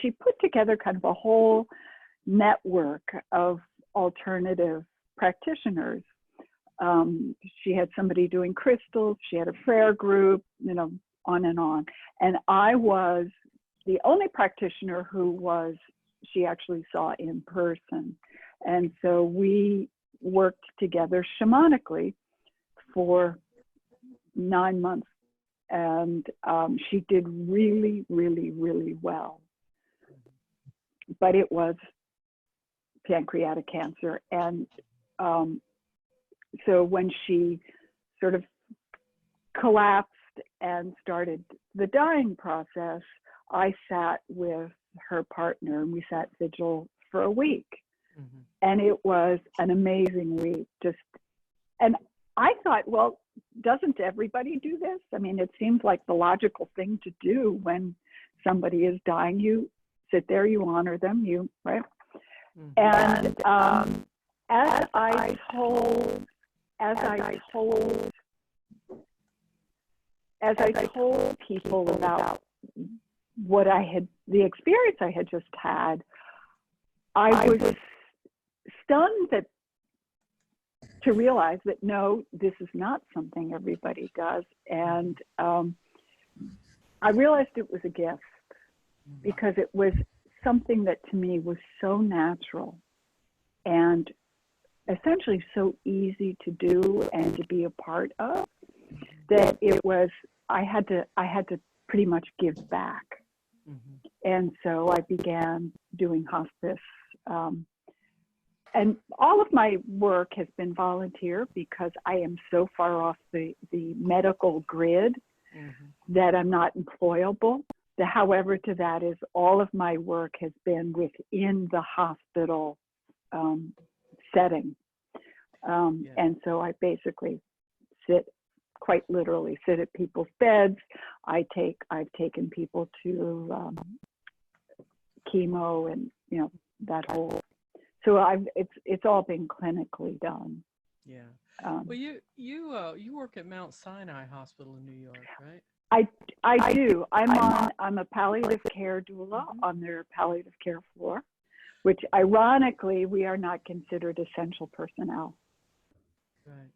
she put together kind of a whole network of alternative practitioners. She had somebody doing crystals, she had a prayer group, you know, on and on. And I was the only practitioner she actually saw in person. And so we worked together shamanically for 9 months. And she did really, really, really well. But it was pancreatic cancer. And so when she sort of collapsed and started the dying process, I sat with her partner and we sat vigil for a week. Mm-hmm. And it was an amazing week. And I thought, well, doesn't everybody do this? I mean, it seems like the logical thing to do when somebody is dying. You sit there, you honor them, right? Mm-hmm. And as I told people about what the experience I had just had, I was stunned to realize that no, this is not something everybody does. And I realized it was a gift because it was something that to me was so natural and essentially so easy to do and to be a part of, that I had to pretty much give back. Mm-hmm. And so I began doing hospice. And all of my work has been volunteer because I am so far off the medical grid mm-hmm. that I'm not employable. However, to that is all of my work has been within the hospital setting. And so I basically quite literally sit at people's beds. I've taken people to chemo and, you know, that whole. So it's all been clinically done. Yeah. Well, you work at Mount Sinai Hospital in New York, right? I do. I'm a palliative care doula mm-hmm. on their palliative care floor, which ironically we are not considered essential personnel. Right.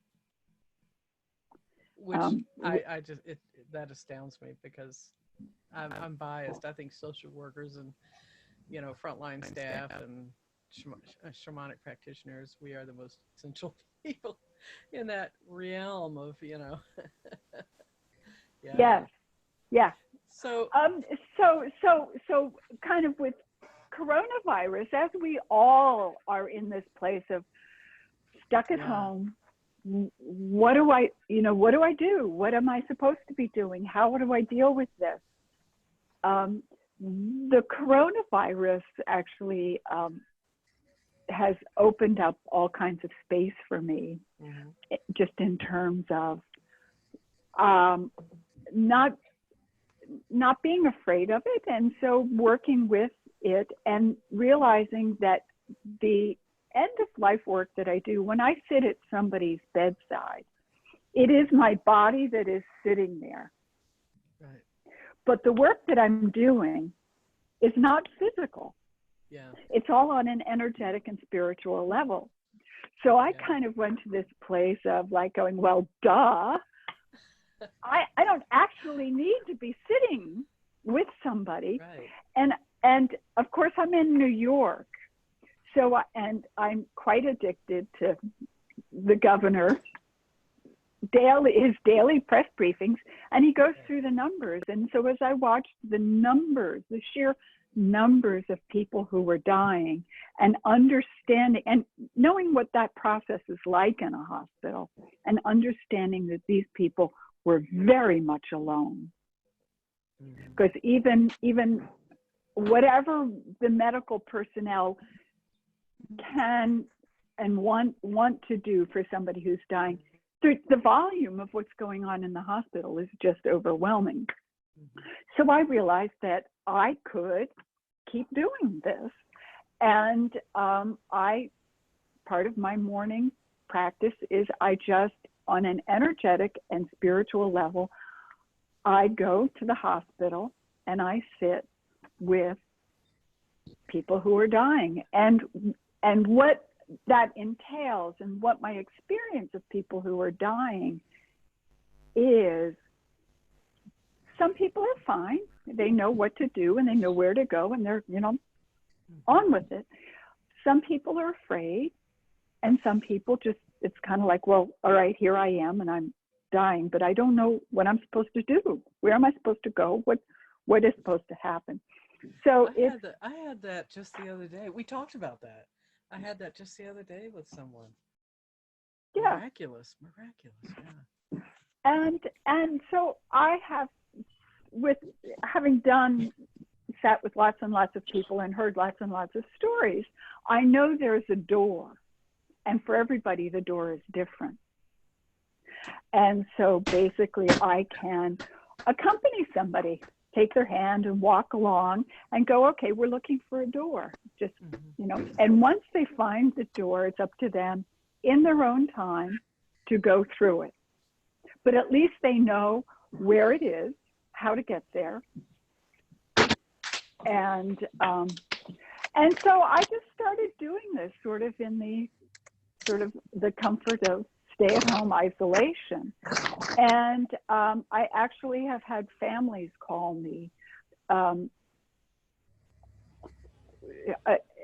Which that astounds me because I'm biased. I think social workers and, you know, frontline staff and shamanic practitioners, we are the most essential people in that realm of, you know. Yeah. Yes. Yeah. So kind of with coronavirus, as we all are in this place of stuck at home, what do I do? What am I supposed to be doing? How do I deal with this? The coronavirus actually has opened up all kinds of space for me, mm-hmm. just in terms of not being afraid of it, and so working with it and realizing that the end of life work that I do, when I sit at somebody's bedside, it is my body that is sitting there. Right. But the work that I'm doing is not physical. Yeah. It's all on an energetic and spiritual level. So I kind of went to this place of like going, well, duh. I don't actually need to be sitting with somebody. Right. And of course I'm in New York. So, and I'm quite addicted to the governor, his daily press briefings, and he goes through the numbers. And so as I watched the numbers, the sheer numbers of people who were dying, and understanding and knowing what that process is like in a hospital, and understanding that these people were very much alone. Because even whatever the medical personnel can and want to do for somebody who's dying, the volume of what's going on in the hospital is just overwhelming. So I realized that I could keep doing this. And part of my morning practice is I just, on an energetic and spiritual level, I go to the hospital and I sit with people who are dying, and what that entails, and what my experience of people who are dying is. Some people are fine. They know what to do and they know where to go, and they're, on with it. Some people are afraid, and some people just, it's kind of like, well, all right, here I am and I'm dying, but I don't know what I'm supposed to do. Where am I supposed to go? What is supposed to happen? So I had that just the other day. We talked about that. I had that just the other day with someone. Yeah. Miraculous, yeah. And so I have, with having sat with lots and lots of people and heard lots and lots of stories, I know there's a door, and for everybody the door is different. And so basically I can accompany somebody, take their hand and walk along and go, okay, we're looking for a door, just, and once they find the door, it's up to them in their own time to go through it. But at least they know where it is, how to get there. And so I just started doing this sort of in the comfort of stay-at-home isolation. And I actually have had families call me.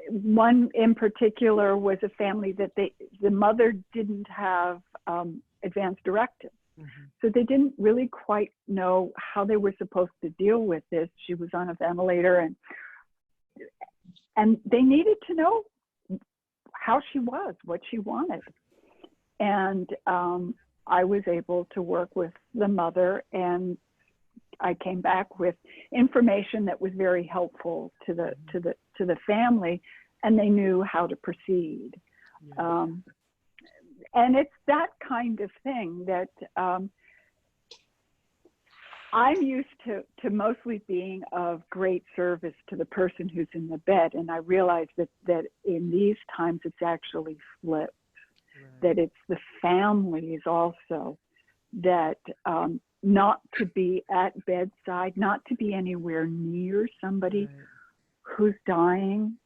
One in particular was a family that the mother didn't have advance directives. Mm-hmm. So they didn't really quite know how they were supposed to deal with this. She was on a ventilator, and they needed to know how she was, what she wanted. And I was able to work with the mother, and I came back with information that was very helpful to the family, and they knew how to proceed. Yeah. And it's that kind of thing that I'm used to mostly being of great service to the person who's in the bed. And I realize that in these times it's actually flipped, right. That it's the families also that not to be at bedside, not to be anywhere near somebody right. who's dying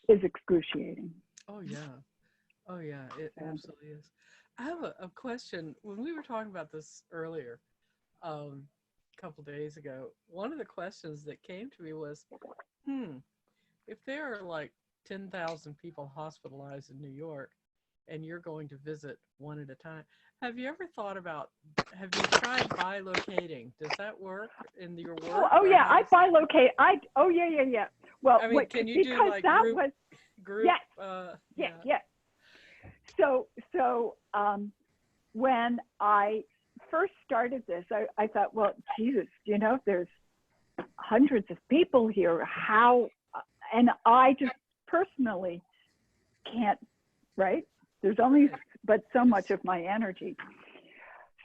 is excruciating. Oh yeah, it absolutely is. I have a question. When we were talking about this earlier, a couple days ago, one of the questions that came to me was, if there are like 10,000 people hospitalized in New York and you're going to visit one at a time, have you tried bilocating? Does that work in your work? Oh yeah, I bilocate. Yeah. Well, I mean, can you do like group? Yes. Yes. So when I first started this, I thought, well, Jesus, there's hundreds of people here. How? And I just personally can't, right? There's only but so much of my energy.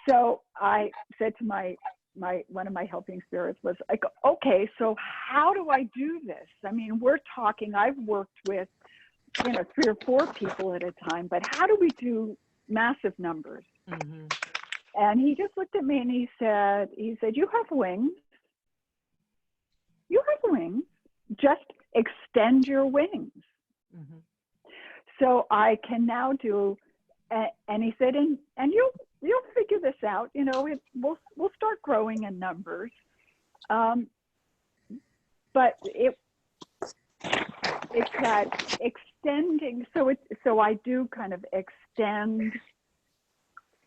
So I said to one of my helping spirits was like, okay, so how do I do this? I mean, I've worked with 3 or 4 people at a time, but how do we do massive numbers? Mm-hmm. And he just looked at me and he said, you have wings. You have wings. Just extend your wings. Mm-hmm. So I can now do, and he said, and you'll figure this out. We'll start growing in numbers. But it's that extending. So I do kind of extend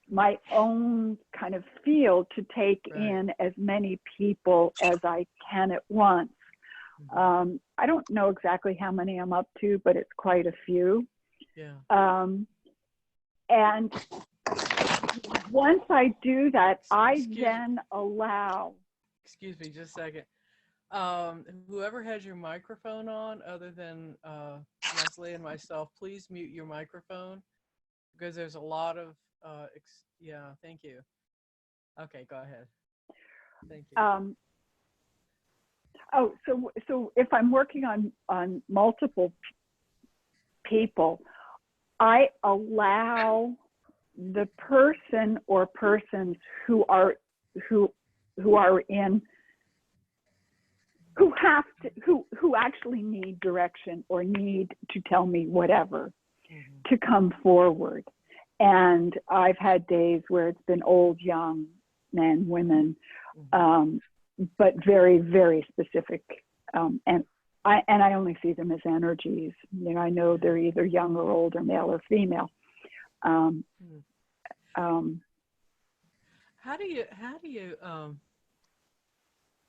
my own kind of field to take right. in as many people as I can at once. I don't know exactly how many I'm up to, but it's quite a few. Yeah. And once I do that, then allow. Excuse me, just a second. Whoever has your microphone on, other than Leslie and myself, please mute your microphone because there's a lot of. Thank you. Okay, go ahead. Thank you. So if I'm working on multiple people, I allow the person or persons who have to, who actually need direction or need to tell me whatever, to come forward. And I've had days where it's been old, young, men, women, but very, very specific. And I only see them as energies. You know, I know they're either young or old or male or female. How do you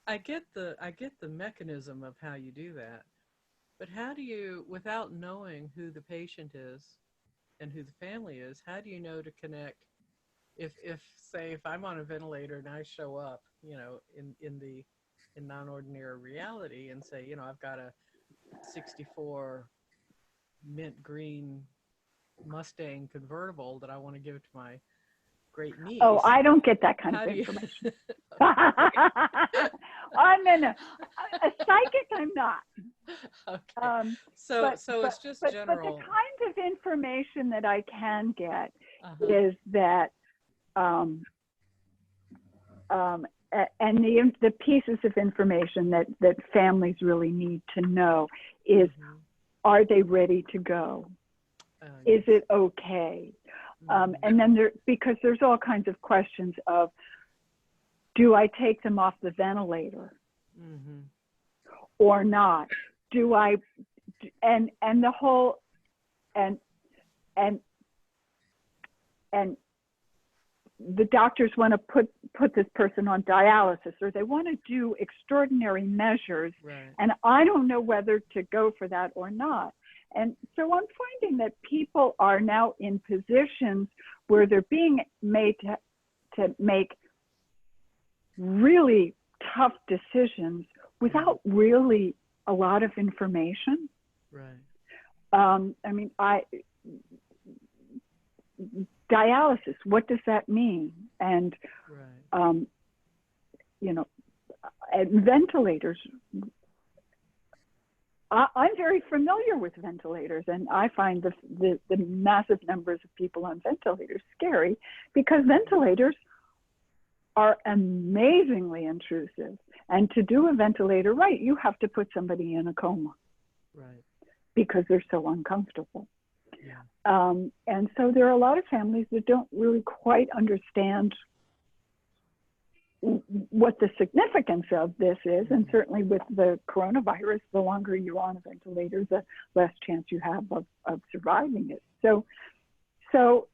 I get the mechanism of how you do that, but how do you, without knowing who the patient is and who the family is, how do you know to connect? If say if I'm on a ventilator and I show up, you know, in non-ordinary reality and say, you know, I've got a 64 mint green Mustang convertible that I want to give to my great niece. Oh, I don't get that kind of information. I'm a psychic. I'm not. Okay. So it's just general. But the kind of information that I can get is that, and the pieces of information that families really need to know is, are they ready to go? Is it okay? And then because there's all kinds of questions of, do I take them off the ventilator or not? Do I, and the whole, and the doctors want to put this person on dialysis, or they want to do extraordinary measures, and I don't know whether to go for that or not. And so I'm finding that people are now in positions where they're being made to make really tough decisions without really a lot of information. I mean, dialysis, what does that mean? And, you know, and ventilators, I'm very familiar with ventilators, and I find the massive numbers of people on ventilators scary, because ventilators are amazingly intrusive. And to do a ventilator right, you have to put somebody in a coma, because they're so uncomfortable. And so there are a lot of families that don't really quite understand what the significance of this is. And certainly with the coronavirus, the longer you're on a ventilator, the less chance you have of surviving it. So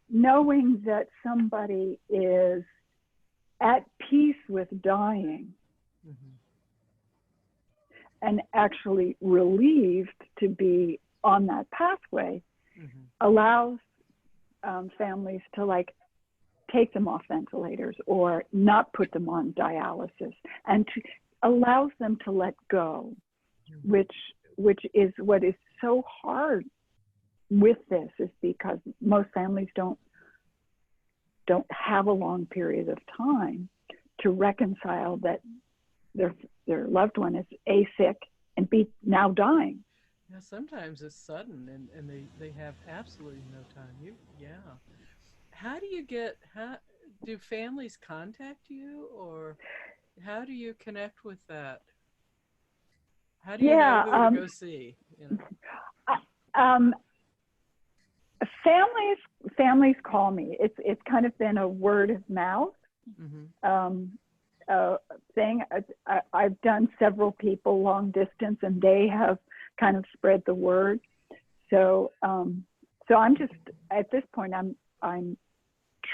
knowing that somebody is at peace with dying and actually relieved to be on that pathway allows families to, like, take them off ventilators or not put them on dialysis, and allows them to let go, which is what is so hard with this, is because most families don't have a long period of time to reconcile that their loved one is A, sick, and B, now dying. Yeah, sometimes it's sudden, and they have absolutely no time. How do families contact you, or how do you connect with that? How do you know who to go see? You know? Families call me. It's kind of been a word of mouth thing. I've done several people long distance, and they have kind of spread the word. So I'm just, at this point, I'm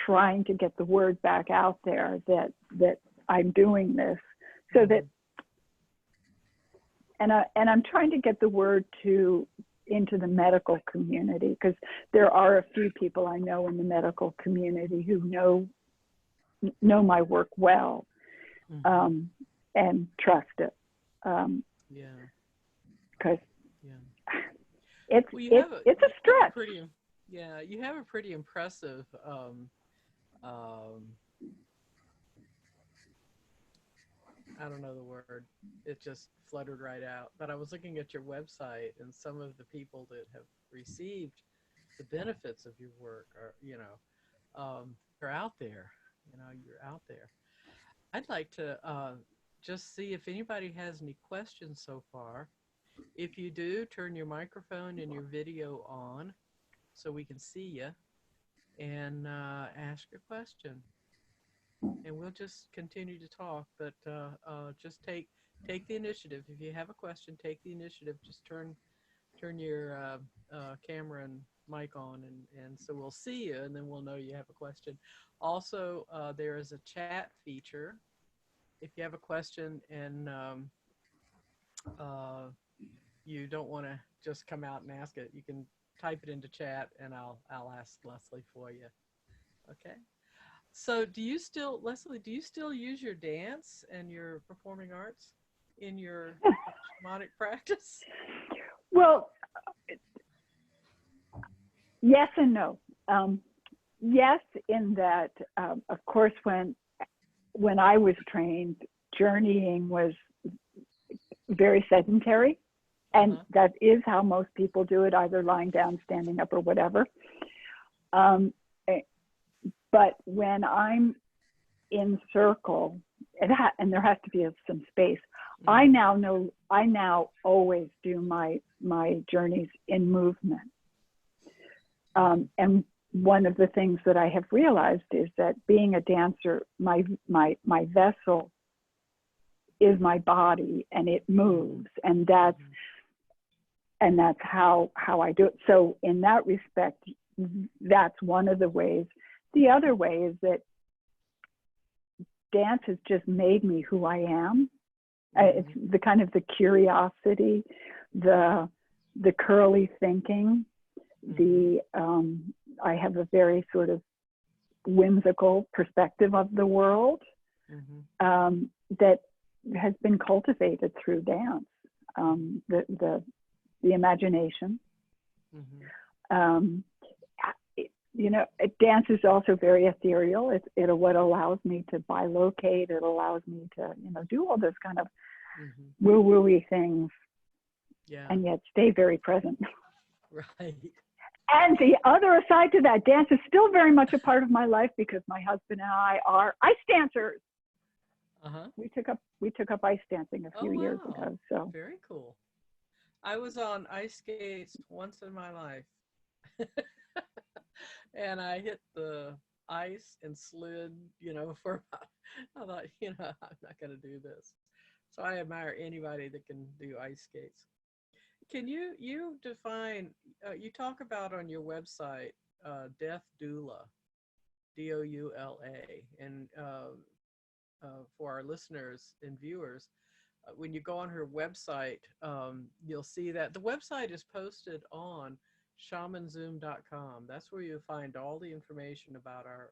trying to get the word back out there that I'm doing this, so that, and I'm trying to get the word into the medical community, because there are a few people I know in the medical community who know my work well, and trust it. Because it's a stretch. You have a pretty impressive I don't know the word. It just fluttered right out. But I was looking at your website, and some of the people that have received the benefits of your work are, are out there. You're out there. I'd like to just see if anybody has any questions so far. If you do, turn your microphone and your video on so we can see you, and ask your question. And we'll just continue to talk, but just take the initiative. If you have a question, take the initiative. Just turn your camera and mic on, and so we'll see you, and then we'll know you have a question. Also, there is a chat feature. If you have a question and you don't want to just come out and ask it, you can type it into chat, and I'll ask Leslie for you. Okay. So Leslie, do you still use your dance and your performing arts in your shamanic practice? Well, yes and no. Yes, in that, of course, when I was trained, journeying was very sedentary. And that is how most people do it, either lying down, standing up, or whatever. But when I'm in circle, and there has to be some space, I now always do my journeys in movement. And one of the things that I have realized is that being a dancer, my vessel is my body, and it moves, and that's how I do it. So in that respect, that's one of the ways. The other way is that dance has just made me who I am. It's the kind of the curiosity, the curly thinking, I have a very sort of whimsical perspective of the world that has been cultivated through dance. The imagination. Dance is also very ethereal. It's what allows me to bilocate. It allows me to, do all those kind of woo-woo-y things, and yet stay very present. Right. And the other side to that, dance is still very much a part of my life because my husband and I are ice dancers. We took up ice dancing a few years ago. So very cool. I was on ice skates once in my life. And I hit the ice and slid, for about, I thought, I'm not going to do this. So I admire anybody that can do ice skates. Can you define, you talk about on your website, Death Doula, D-O-U-L-A, and for our listeners and viewers, when you go on her website, you'll see that the website is posted on shamanzoom.com. That's where you'll find all the information about our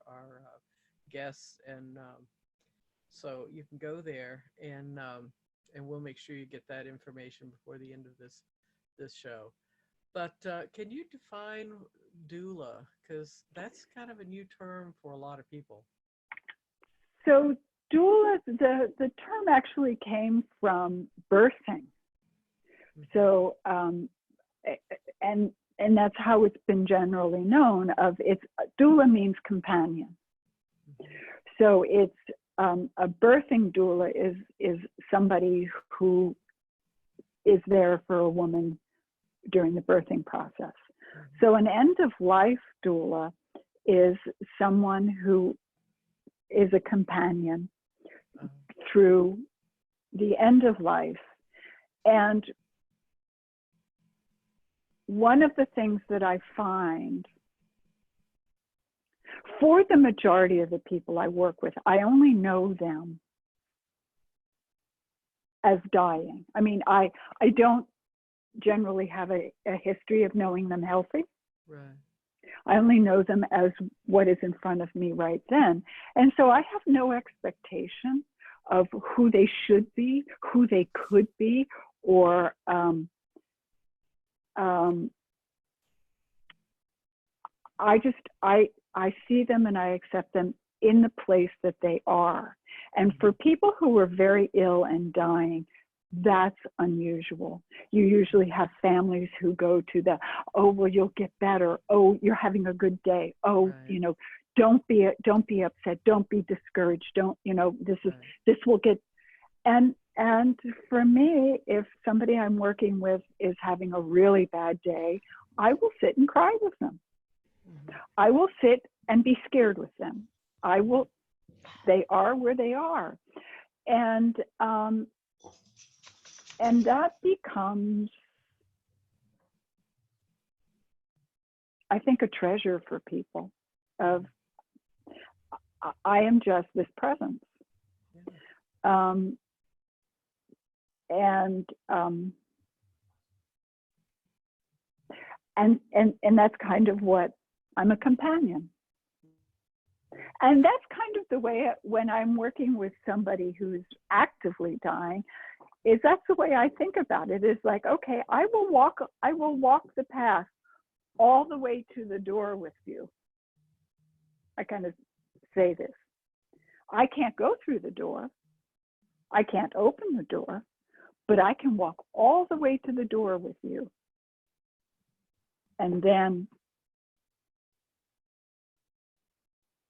guests, and so you can go there, and we'll make sure you get that information before the end of this show. But can you define doula, because that's kind of a new term for a lot of people? So doula, the term actually came from birthing. So and that's how it's been generally known. Doula means companion. So it's a birthing doula is somebody who is there for a woman during the birthing process. So an end of life doula is someone who is a companion through the end of life. And one of the things that I find for the majority of the people I work with, I only know them as dying. I mean, I don't generally have a history of knowing them healthy. Right. I only know them as what is in front of me right then. And so I have no expectation of who they should be, who they could be, or I see them and I accept them in the place that they are. And for people who are very ill and dying, that's unusual. You usually have families who go to the, oh, well, you'll get better. Oh, you're having a good day. Oh, right. Don't be upset. Don't be discouraged. Don't, this will get, And for me, if somebody I'm working with is having a really bad day, I will sit and cry with them. I will sit and be scared with them. They are where they are. And that becomes, I think, a treasure for people of, I am just this presence. And that's kind of what, I'm a companion. And that's kind of the way when I'm working with somebody who's actively dying, is that's the way I think about it, is like, okay, I will walk the path all the way to the door with you. I kind of say this. I can't go through the door. I can't open the door, but I can walk all the way to the door with you. And then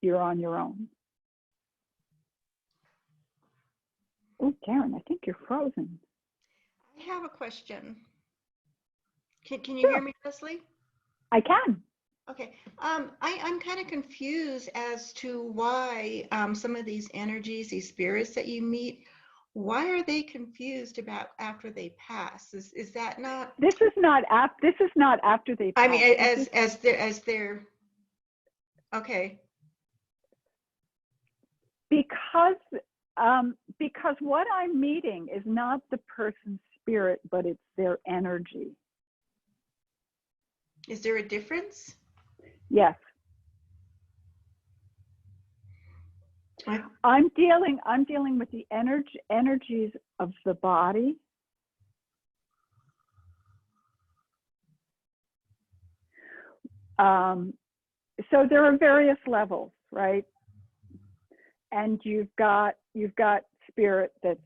you're on your own. Oh, Karen, I think you're frozen. I have a question. Can you Sure. hear me, Leslie? I can. Okay. I'm kind of confused as to why some of these energies, these spirits that you meet, why are they confused about after they pass? Is that not? This is not after they pass. I mean, as they're okay. Because what I'm meeting is not the person's spirit, but it's their energy. Is there a difference? Yes. I'm dealing with the energies of the body. So there are various levels, right? And you've got spirit that's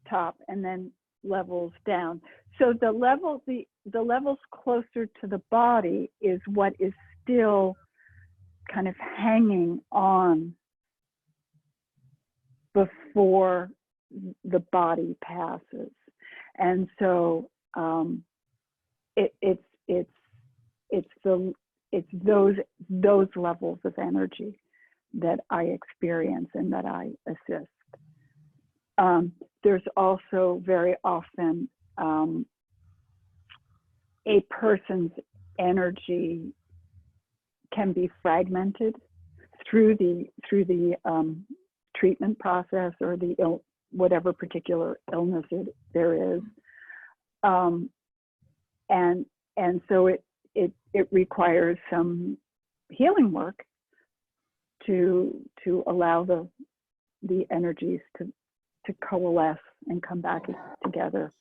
top, and then levels down. So the levels closer to the body is what is still kind of hanging on before the body passes. And so it's those levels of energy that I experience and that I assist. There's also very often a person's energy can be fragmented through the treatment process or whatever particular illness there is, and so it requires some healing work to allow the energies to coalesce and come back together,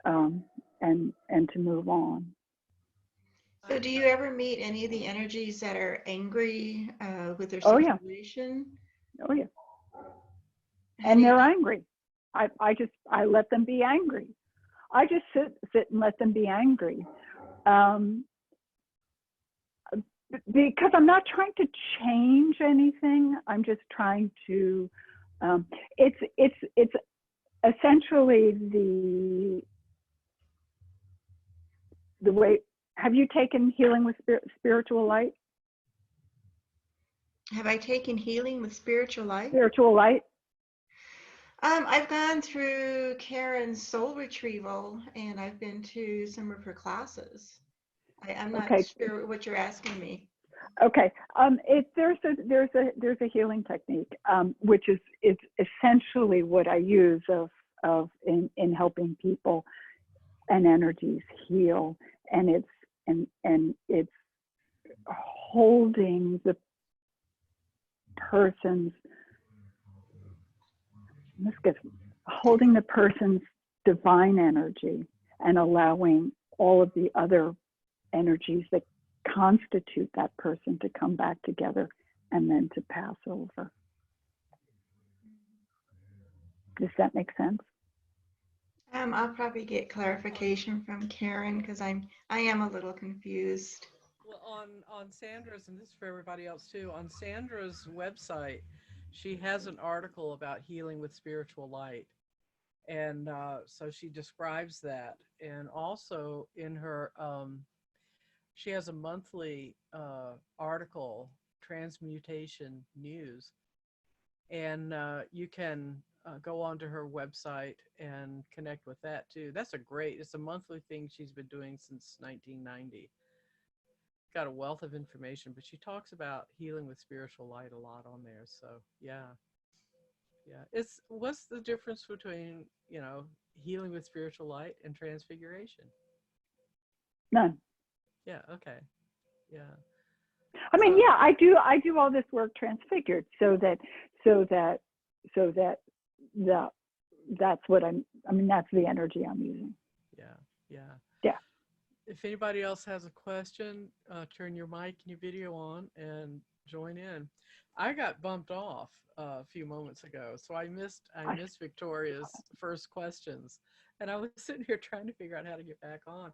and to move on. So do you ever meet any of the energies that are angry with their Oh, yeah. situation? Oh yeah. And they're angry. I let them be angry. I just sit and let them be angry. Because I'm not trying to change anything. I'm just trying to, it's essentially the way. Have you taken healing with spiritual light? Have I taken healing with spiritual light? Spiritual light? I've gone through Karen's soul retrieval, and I've been to some of her classes. I'm not sure what you're asking me. Okay, there's a healing technique, which is essentially what I use in helping people and energies heal, and it's holding the person's divine energy and allowing all of the other energies that constitute that person to come back together and then to pass over. Does that make sense? I'll probably get clarification from Karen because I am a little confused. Well, on Sandra's, and this is for everybody else too, on Sandra's website, she has an article about healing with spiritual light. And so she describes that. And also in her, she has a monthly article, Transmutation News. And you can go onto her website and connect with that too. It's a monthly thing she's been doing since 1990. Got a wealth of information, but she talks about healing with spiritual light a lot on there. So yeah. What's the difference between, healing with spiritual light and transfiguration? None. Yeah. Okay. Yeah. I mean, So, yeah, I do all this work transfigured so that the that's what that's the energy I'm using. yeah. Yeah. Yeah. If anybody else has a question, turn your mic and your video on and join in. I got bumped off a few moments ago, so I missed Victoria's first questions, and I was sitting here trying to figure out how to get back on.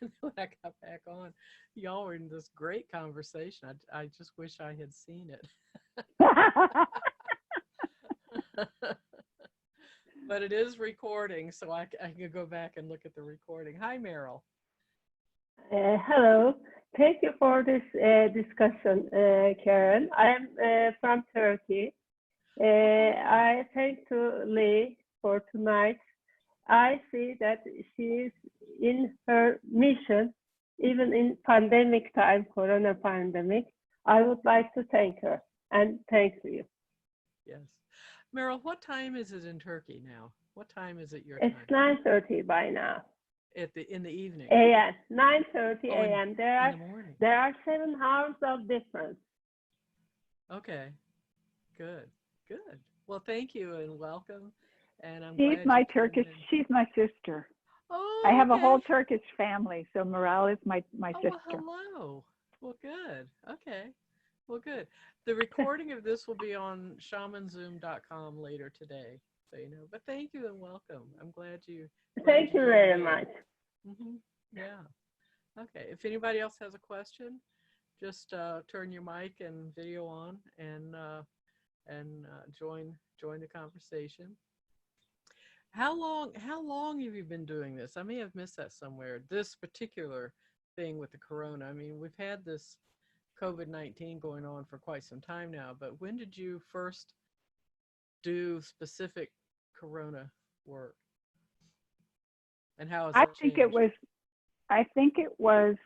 And when I got back on, y'all were in this great conversation. I just wish I had seen it. But it is recording, so I can go back and look at the recording. Hi, Meryl. Hello. Thank you for this discussion, Karen. I am from Turkey. I thank to Lee for tonight. I see that she is in her mission, even in pandemic time, Corona pandemic. I would like to thank her and thank you. Yes. Meryl, what time is it in Turkey now? What time is it your time? It's 9:30 by now. In the evening. A.M. 9:30 Oh, a.m. in the morning. There are 7 hours of difference. Okay. Good. Well, thank you and welcome. And I'm She's glad my you tuned Turkish. in. She's my sister. Oh, I have a okay. whole Turkish family, so Morale is my sister. Well, hello. Well, good. Okay. Well, good. The recording of this will be on shamanzoom.com later today, so you know. But thank you and welcome. I'm glad you. Thank you very much. Mm-hmm. Yeah. Okay. If anybody else has a question, just turn your mic and video on and join the conversation. How long have you been doing this? I may have missed that somewhere. This particular thing with the corona. I mean, we've had this COVID-19 going on for quite some time now, but when did you first do specific corona work? And how has it changed? I think it was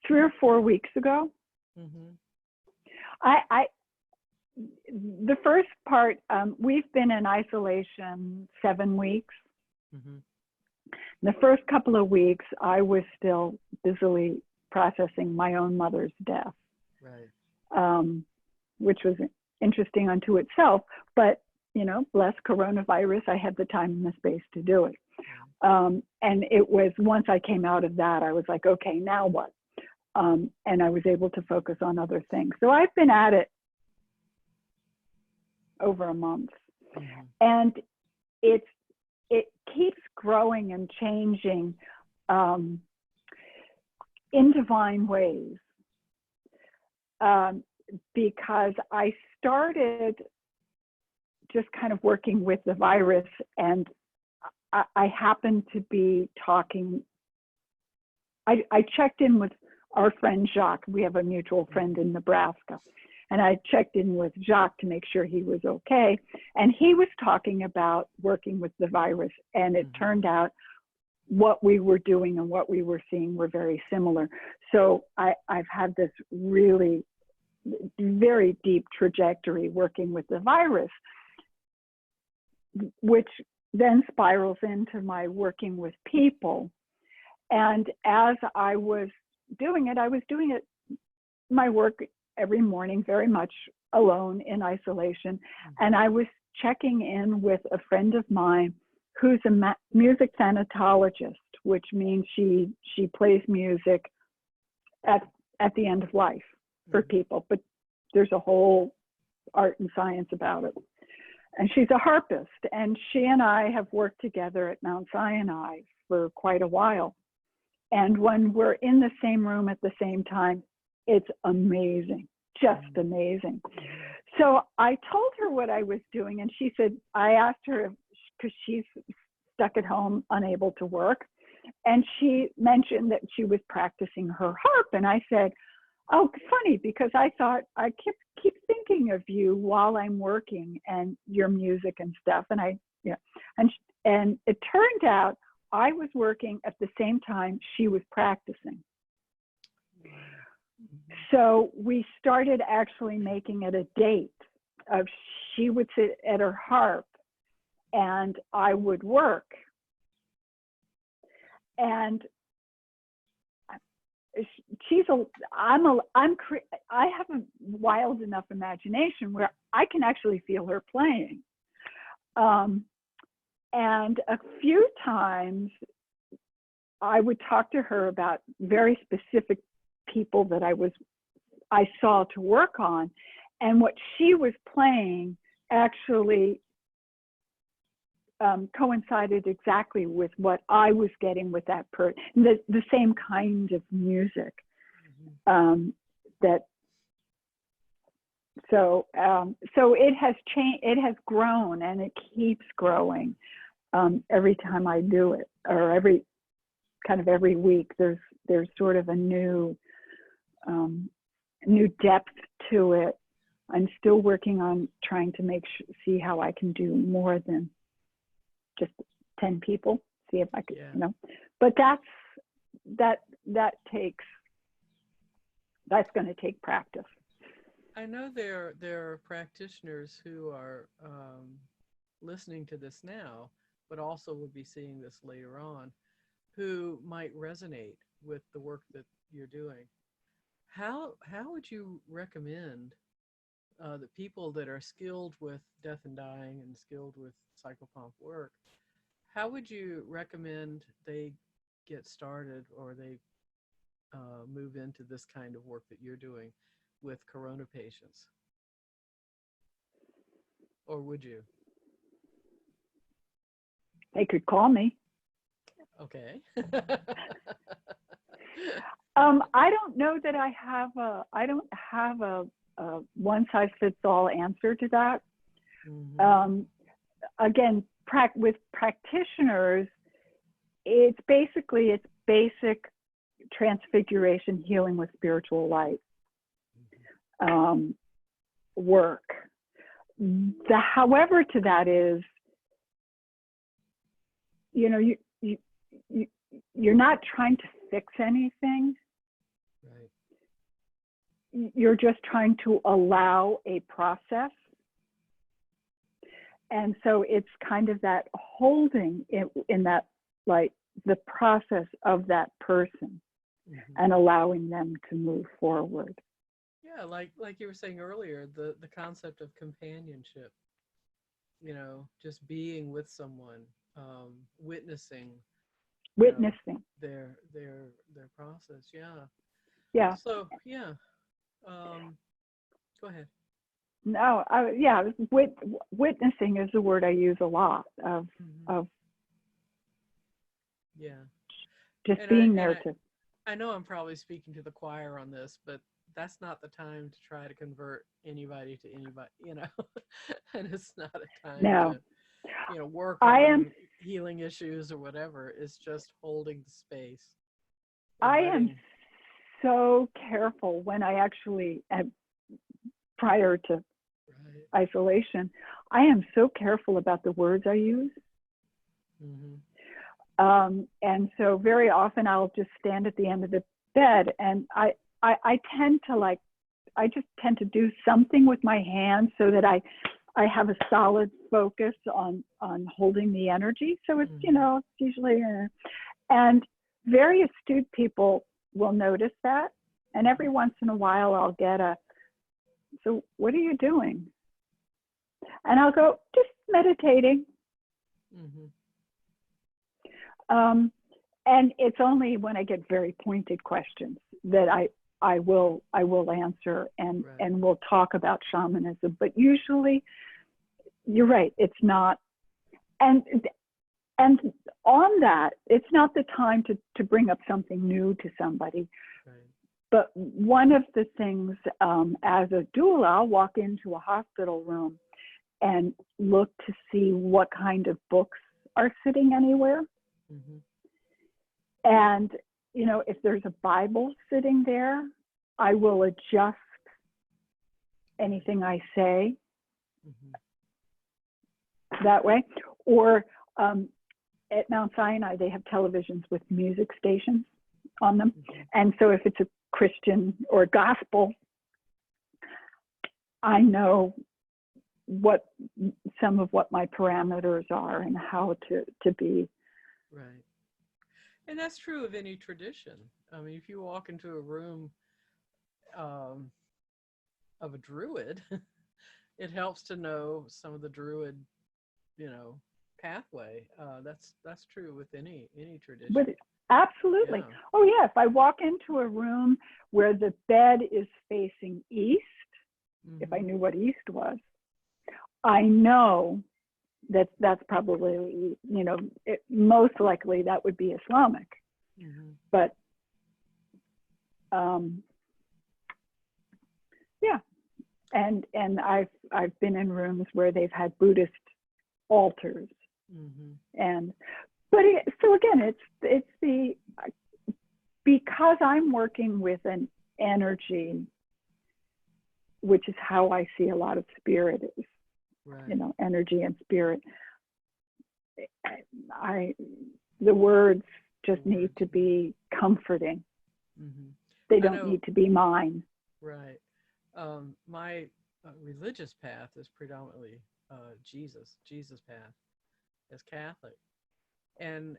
3 or 4 weeks ago. Mm-hmm. The first part, we've been in isolation 7 weeks. Mm-hmm. The first couple of weeks, I was still busily processing my own mother's death, right? Which was interesting unto itself. But bless coronavirus, I had the time and the space to do it. And it was once I came out of that, I was like, okay, now what? And I was able to focus on other things. So I've been at it over a month, mm-hmm. and it keeps growing and changing in divine ways, because I started just kind of working with the virus, and I happened to be talking. I checked in with our friend Jacques. We have a mutual friend in Nebraska. And I checked in with Jacques to make sure he was okay. And he was talking about working with the virus. And it turned out what we were doing and what we were seeing were very similar. So I've had this really very deep trajectory working with the virus, which then spirals into my working with people. And as I was doing it, my work every morning, very much alone in isolation. And I was checking in with a friend of mine who's a music thanatologist, which means she plays music at the end of life for people, but there's a whole art and science about it. And she's a harpist, and she and I have worked together at Mount Sinai for quite a while. And when we're in the same room at the same time, it's amazing. just amazing. So I told her what I was doing, and she said, I asked her, because she's stuck at home, unable to work, and she mentioned that she was practicing her harp. And I said, oh, funny, because I thought I keep thinking of you while I'm working and your music and stuff. And and it turned out I was working at the same time she was practicing. So we started actually making it a date of she would sit at her harp and I would work. And I have a wild enough imagination where I can actually feel her playing. And a few times I would talk to her about very specific people that I saw to work on, and what she was playing actually coincided exactly with what I was getting with that person, the same kind of music. So it has changed, it has grown, and it keeps growing every time I do it, or every week. There's sort of a new depth to it. I'm still working on trying to see how I can do more than just 10 people, see if I could, but that's going to take practice. I know there are practitioners who are listening to this now, but also will be seeing this later on, who might resonate with the work that you're doing. How would you recommend the people that are skilled with death and dying and skilled with psychopomp work, how would you recommend they get started, or they move into this kind of work that you're doing with corona patients? Or would you? They could call me. Okay. I don't know that I don't have a one size fits all answer to that. Again, with practitioners, it's basic transfiguration, healing with spiritual light work. However, to that is, you're not trying to fix anything. Right. You're just trying to allow a process. And so it's kind of that holding in that, like, the process of that person and allowing them to move forward. Yeah, like you were saying earlier, the concept of companionship, just being with someone, witnessing their process. Yeah. So yeah, go ahead. No, witnessing is the word I use a lot of just being there to. I know I'm probably speaking to the choir on this, but that's not the time to try to convert anybody to anybody, and it's not a time to, work on healing issues or whatever. It's just holding the space. I am so careful when I actually, prior to isolation, I am so careful about the words I use. And so very often I'll just stand at the end of the bed, and I tend to do something with my hands so that I have a solid focus on holding the energy. So it's, it's usually, and very astute people will notice that. And every once in a while I'll get so what are you doing? And I'll go, just meditating. And it's only when I get very pointed questions that I will answer and we'll talk about shamanism. But usually, you're right, it's not. And on that, it's not the time to bring up something new to somebody. but one of the things, as a doula, I'll walk into a hospital room and look to see what kind of books are sitting anywhere. Mm-hmm. And, you know, if there's a Bible sitting there, I will adjust anything I say that way. Or at Mount Sinai, they have televisions with music stations on them. And so if it's a Christian or gospel, I know what some of what my parameters are and how to be. Right. And that's true of any tradition. I mean, if you walk into a room of a druid, it helps to know some of the druid, you know, pathway. That's true with any tradition. But absolutely. Yeah. Oh yeah, if I walk into a room where the bed is facing east, if I knew what east was, I know that that's probably, you know, most likely that would be Islamic. But yeah, and I've been in rooms where they've had Buddhist altars, and so again, it's the, because I'm working with an energy, which is how I see a lot of spirit is, right. You know, energy and spirit. The words just need to be comforting. They don't need to be mine. Right. My religious path is predominantly Jesus path as Catholic. And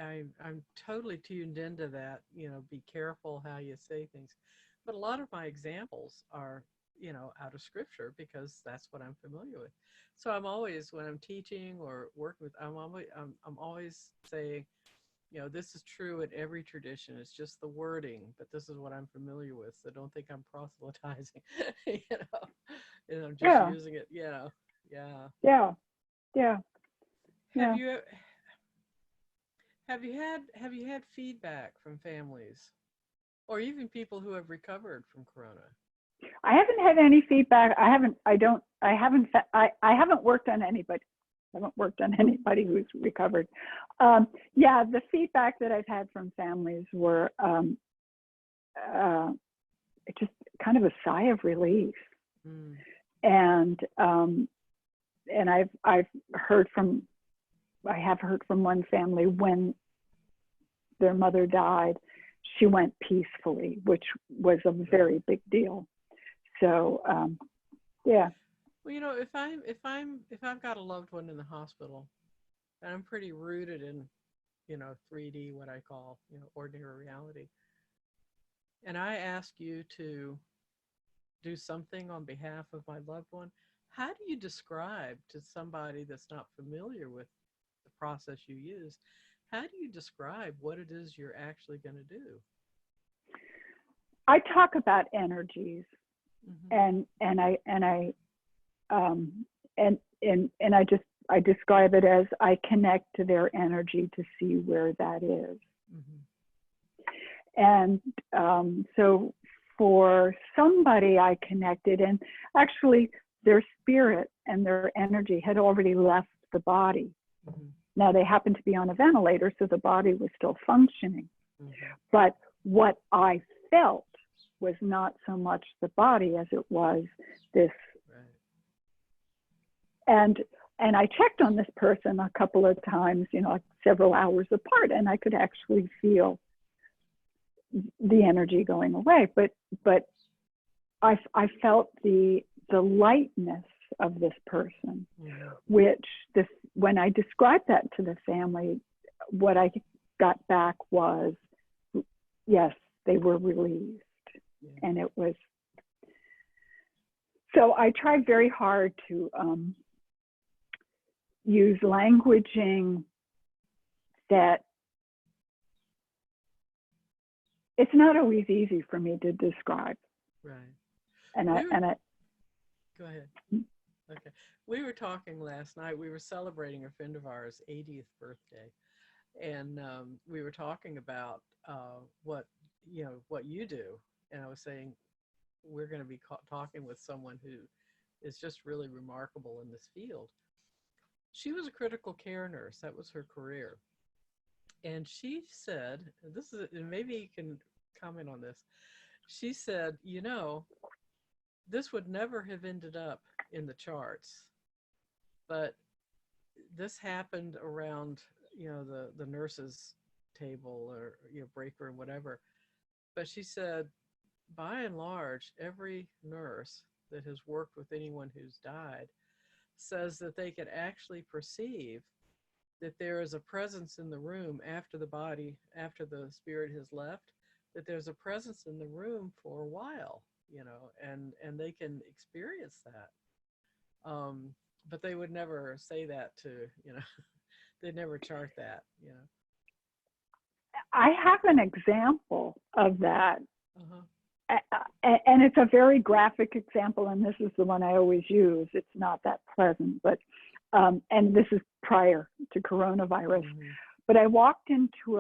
I'm totally tuned into that, you know, be careful how you say things. But a lot of my examples are, you know, out of scripture because that's what I'm familiar with. So I'm always, when I'm teaching or working with, I'm always saying, you know, this is true in every tradition. It's just the wording, but this is what I'm familiar with. So don't think I'm proselytizing, you know, and I'm just using it, you know. Yeah. Have you had feedback from families or even people who have recovered from corona? I haven't had any feedback. I haven't worked on anybody. I haven't worked on anybody who's recovered. Yeah, the feedback that I've had from families were just kind of a sigh of relief. And I have heard from one family when their mother died, she went peacefully, which was a very big deal. So, yeah. Well, you know, if I've got a loved one in the hospital, and I'm pretty rooted in, you know, 3D, what I call, you know, ordinary reality, and I ask you to do something on behalf of my loved one, how do you describe to somebody that's not familiar with the process you use, how do you describe what it is you're actually going to do? I talk about energies, and I describe it as I connect to their energy to see where that is. And so for somebody I connected, and actually their spirit and their energy had already left the body. Now they happened to be on a ventilator, so the body was still functioning. But what I felt was not so much the body as it was this. And I checked on this person a couple of times, you know, like several hours apart, and I could actually feel the energy going away. But I felt the lightness of this person, which when I described that to the family, what I got back was, yes, they were relieved. And it was, so I tried very hard to use languaging that it's not always easy for me to describe. Right. And I go ahead. Okay. We were talking last night. We were celebrating a friend of ours' 80th birthday. And we were talking about what you know, what you do. And I was saying, we're going to be talking with someone who is just really remarkable in this field. She was a critical care nurse. That was her career. And she said, this is, and maybe you can comment on this. She said, you know, this would never have ended up in the charts, but this happened around, you know, the nurses table or, you know, break room, whatever. But she said, by and large, every nurse that has worked with anyone who's died says that they can actually perceive that there is a presence in the room after after the spirit has left, that there's a presence in the room for a while, you know, and they can experience that. But they would never say that to, you know, they'd never chart that, you know. I have an example of that. Uh-huh. And it's a very graphic example, and this is the one I always use. It's not that pleasant, but and this is prior to coronavirus. Mm-hmm. But I walked into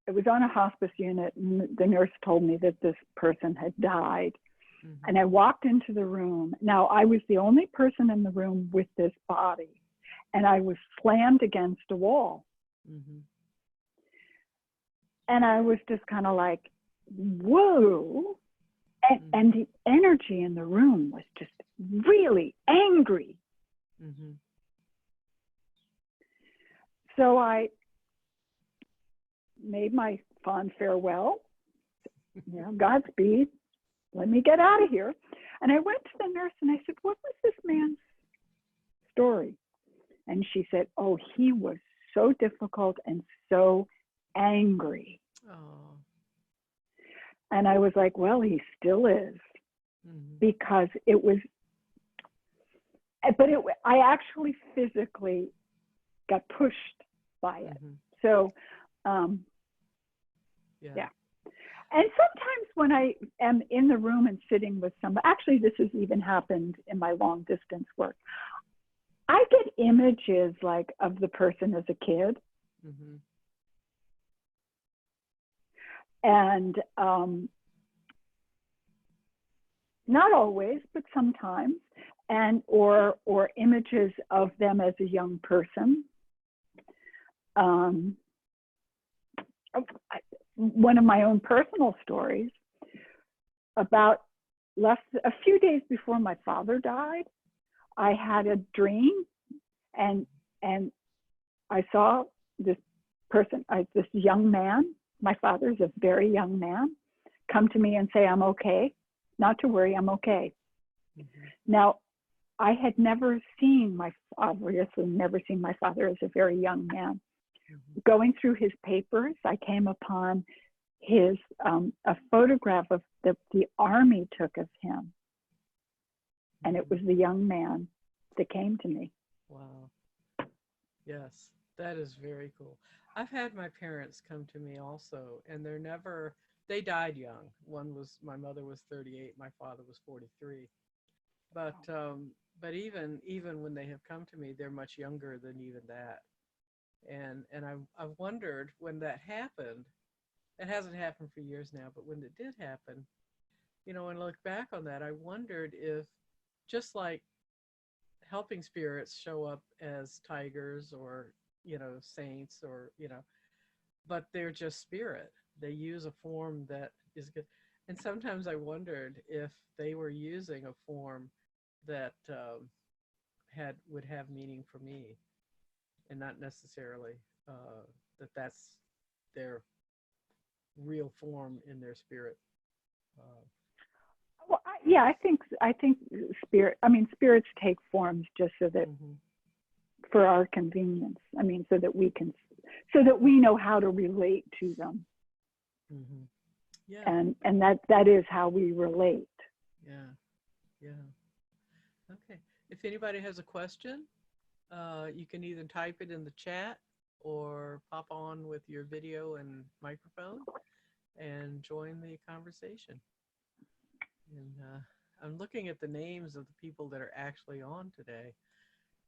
it was on a hospice unit, and the nurse told me that this person had died. Mm-hmm. And I walked into the room. Now, I was the only person in the room with this body, and I was slammed against a wall. Mm-hmm. And I was just kind of like, whoa. And the energy in the room was just really angry. Mm-hmm. So I made my fond farewell, you know, Godspeed, let me get out of here. And I went to the nurse and I said, what was this man's story? And she said, oh, he was so difficult and so angry. Oh. And I was like, well, he still is. Mm-hmm. Because it was, but I actually physically got pushed by it. Mm-hmm. So, yeah. And sometimes when I am in the room and sitting with somebody, actually, this has even happened in my long distance work. I get images like of the person as a kid. Mm-hmm. And not always, but sometimes, and or images of them as a young person. One of my own personal stories about a few days before my father died, I had a dream, and I saw this person, this young man. My father's a very young man, come to me and say, I'm okay, not to worry, I'm okay. Mm-hmm. Now, I had never seen my father, obviously never seen my father as a very young man. Mm-hmm. Going through his papers, I came upon his a photograph of the army took of him. And it was the young man that came to me. Wow. Yes, that is very cool. I've had my parents come to me also, and they died young. My mother was 38, my father was 43. But even when they have come to me, they're much younger than even that. And I've wondered when that happened. It hasn't happened for years now, but when it did happen, you know, and look back on that, I wondered if, just like helping spirits show up as tigers or, you know, saints or, you know, but they're just spirit. They use a form that is good. And sometimes I wondered if they were using a form that would have meaning for me, and not necessarily that's their real form in their spirit. Well, I think spirits take forms just so that mm-hmm. for our convenience. I mean, so that we know how to relate to them. Mm-hmm. Yeah. And that is how we relate. Yeah. Okay. If anybody has a question, you can either type it in the chat or pop on with your video and microphone and join the conversation. And I'm looking at the names of the people that are actually on today,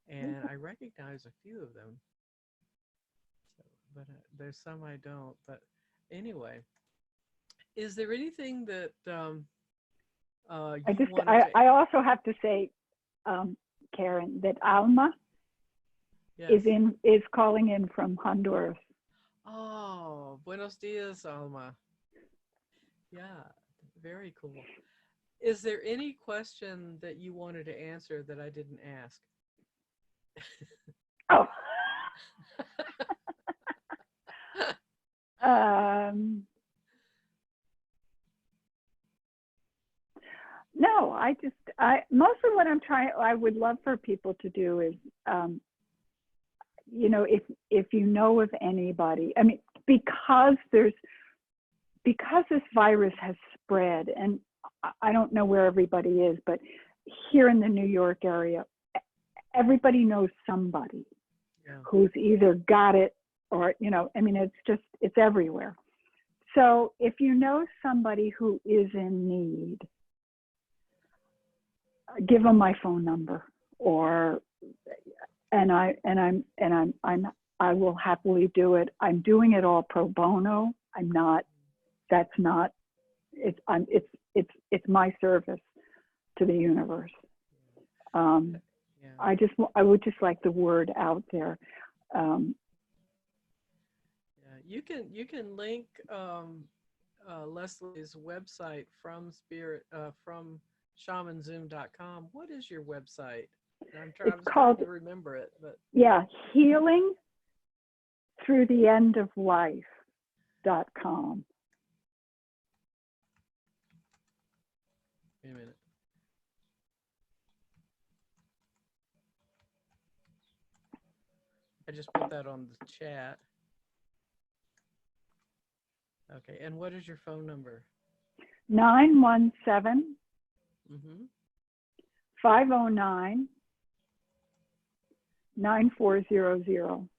and I recognize a few of them. So, but there's some I don't. But Anyway, is there anything that I you just, wanted to? I also have to say, Karen, that Alma Yes. is calling in from Honduras. Oh, buenos dias, Alma. Yeah, very cool. Is there any question that you wanted to answer that I didn't ask? Oh. No, mostly what I would love for people to do is, you know, if you know of anybody, I mean, because this virus has spread, and I don't know where everybody is, but here in the New York area, everybody knows somebody who's either got it or, you know, I mean, it's everywhere. So if you know somebody who is in need, give them my phone number, I will happily do it. I'm doing it all pro bono. It's my service to the universe. I would just like the word out there. You can link Leslie's website from shamanzoom.com. What is your website? I'm trying to remember it, but yeah, Healing Through the End of Life.com. Wait a minute. I just put that on the chat. Okay, and what is your phone number? 917 Mm-hmm. 509 9400.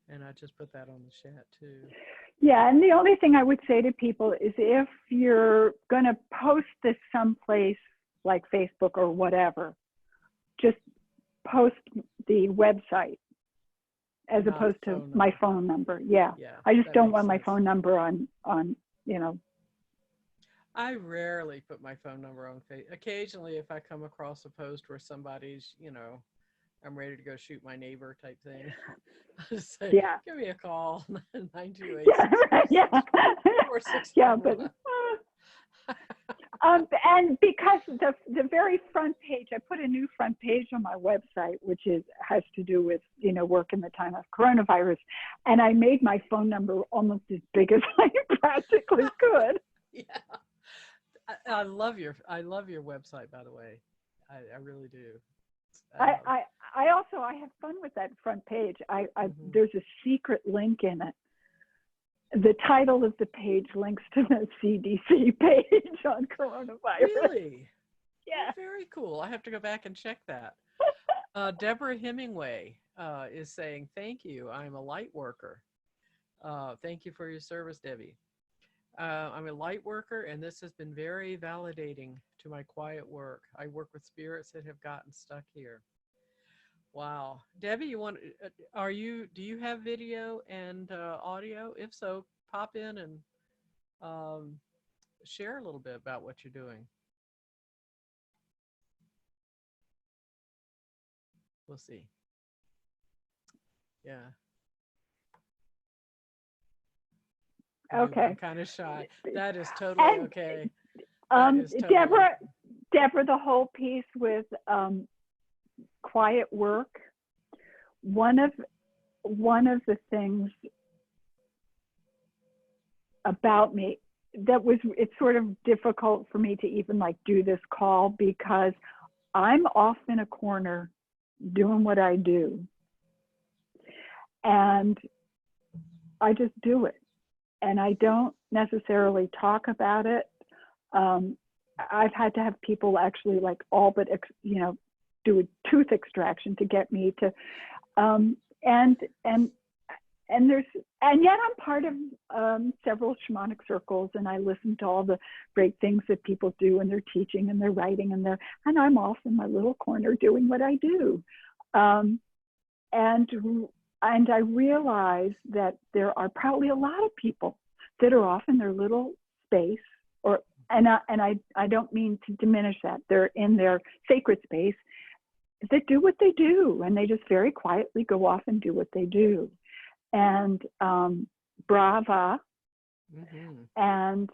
And I just put that on the chat too. Yeah, and the only thing I would say to people is if you're going to post this someplace like Facebook or whatever, just post the website as opposed to my phone number. Yeah, I just don't want my phone number on, you know. I rarely put my phone number on Facebook. Occasionally, if I come across a post where somebody's, you know, I'm ready to go shoot my neighbor type thing, I just say, give me a call, 928. Yeah, but and because the very front page, I put a new front page on my website, which has to do with, you know, work in the time of coronavirus, and I made my phone number almost as big as I practically could. Yeah. I love your website, by the way. I really do. I have fun with that front page. There's a secret link in it. The title of the page links to the CDC page on coronavirus. Really? Yeah. Oh, very cool. I have to go back and check that. Deborah Hemingway is saying, thank you. I'm a light worker. Thank you for your service, Debbie. I'm a light worker, and this has been very validating to my quiet work. I work with spirits that have gotten stuck here. Wow. Debbie, do you have video and audio? If so, pop in and share a little bit about what you're doing. We'll see. Yeah. Okay. I'm kind of shy. That is totally okay. Deborah, the whole piece with quiet work. One of the things about me it's sort of difficult for me to even like do this call because I'm off in a corner doing what I do, and I just do it. And I don't necessarily talk about it. I've had to have people actually like all but, you know, do a tooth extraction to get me to, and yet I'm part of several shamanic circles, and I listen to all the great things that people do, and they're teaching and they're writing and I'm off in my little corner doing what I do. And And I realize that there are probably a lot of people that are off in their little space, and I don't mean to diminish that. They're in their sacred space that do what they do, and they just very quietly go off and do what they do. And brava. And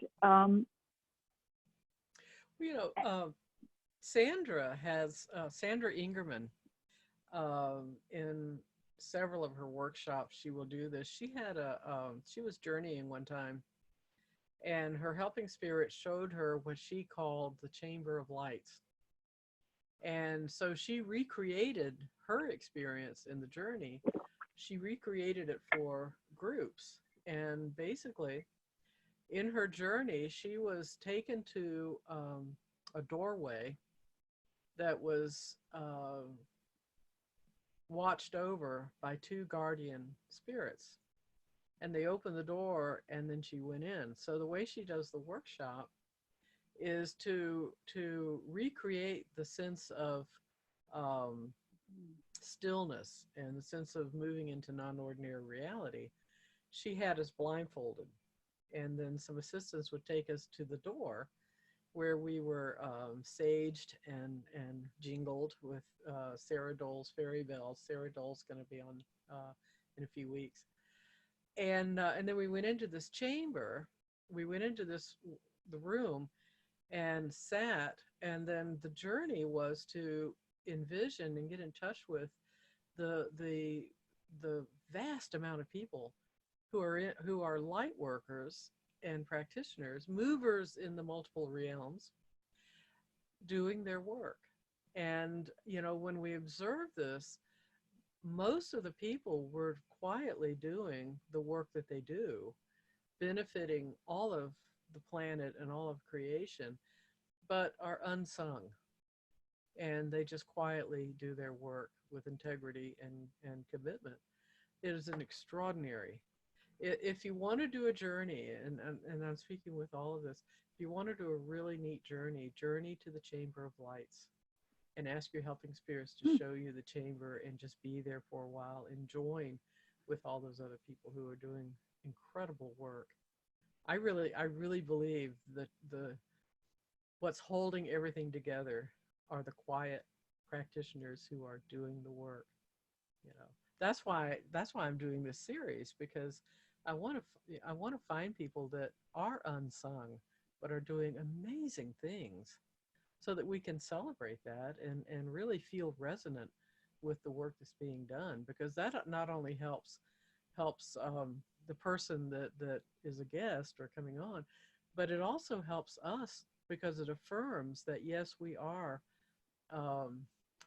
Sandra Ingerman, in several of her workshops, she will do this. She had she was journeying one time, and her helping spirit showed her what she called the Chamber of Lights. And so she recreated her experience in the journey. She recreated it for groups. And basically, in her journey, she was taken to a doorway that was watched over by two guardian spirits. And they opened the door, and then she went in. So the way she does the workshop is to recreate the sense of stillness and the sense of moving into non-ordinary reality. She had us blindfolded, and then some assistants would take us to the door where we were saged and jingled with Sarah Dole's fairy bells. Sarah Dole's going to be on in a few weeks. And then we went into this chamber. We went into the room and sat, and then the journey was to envision and get in touch with the vast amount of people who are light workers and practitioners, movers in the multiple realms, doing their work. And when we observed this, most of the people were quietly doing the work that they do, benefiting all of the planet and all of creation, but are unsung. And they just quietly do their work with integrity and commitment. It is an extraordinary. If you want to do a journey, and I'm speaking with all of this, if you want to do a really neat journey to the Chamber of Lights and ask your helping spirits to show you the chamber and just be there for a while and join with all those other people who are doing incredible work. I really believe that what's holding everything together are the quiet practitioners who are doing the work. That's why I'm doing this series, because I want to find people that are unsung but are doing amazing things, so that we can celebrate that and really feel resonant with the work that's being done, because that not only helps the person that is a guest or coming on, but it also helps us, because it affirms that yes, we are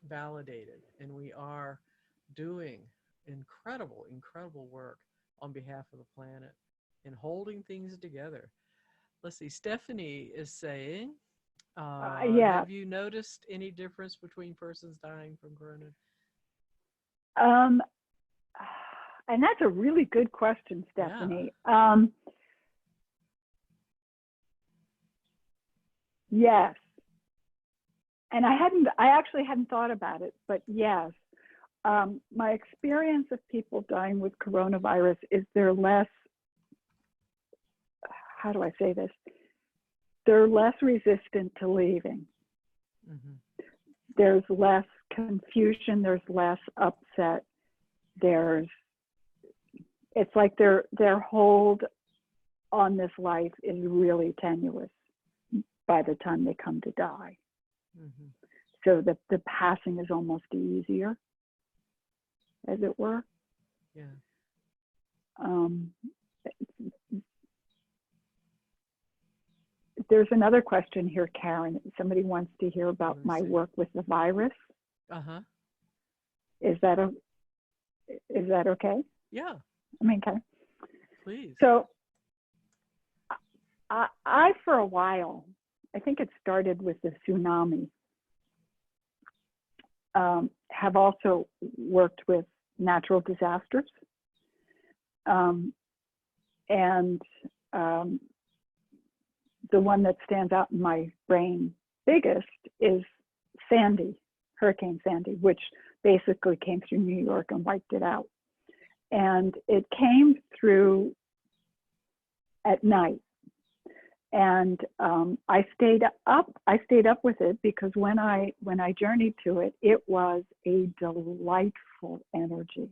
validated and we are doing incredible work on behalf of the planet and holding things together. Let's see, Stephanie is saying, have you noticed any difference between persons dying from corona? And that's a really good question, Stephanie. Yeah. Yes. And I actually hadn't thought about it, but yes. My experience of people dying with coronavirus is they're less, how do I say this? They're less resistant to leaving. Mm-hmm. There's less confusion, there's less upset. It's like their hold on this life is really tenuous by the time they come to die. Mm-hmm. So the passing is almost easier, as it were. Yeah. There's another question here, Karen. Somebody wants to hear about my work with the virus. Uh-huh. Is that okay? Yeah. Okay. Please. So I for a while, I think it started with the tsunami, have also worked with natural disasters. And the one that stands out in my brain biggest is Hurricane Sandy, which basically came through New York and wiped it out. and it came through at night. And I stayed up with it because when I journeyed to it, it was a delightful energy.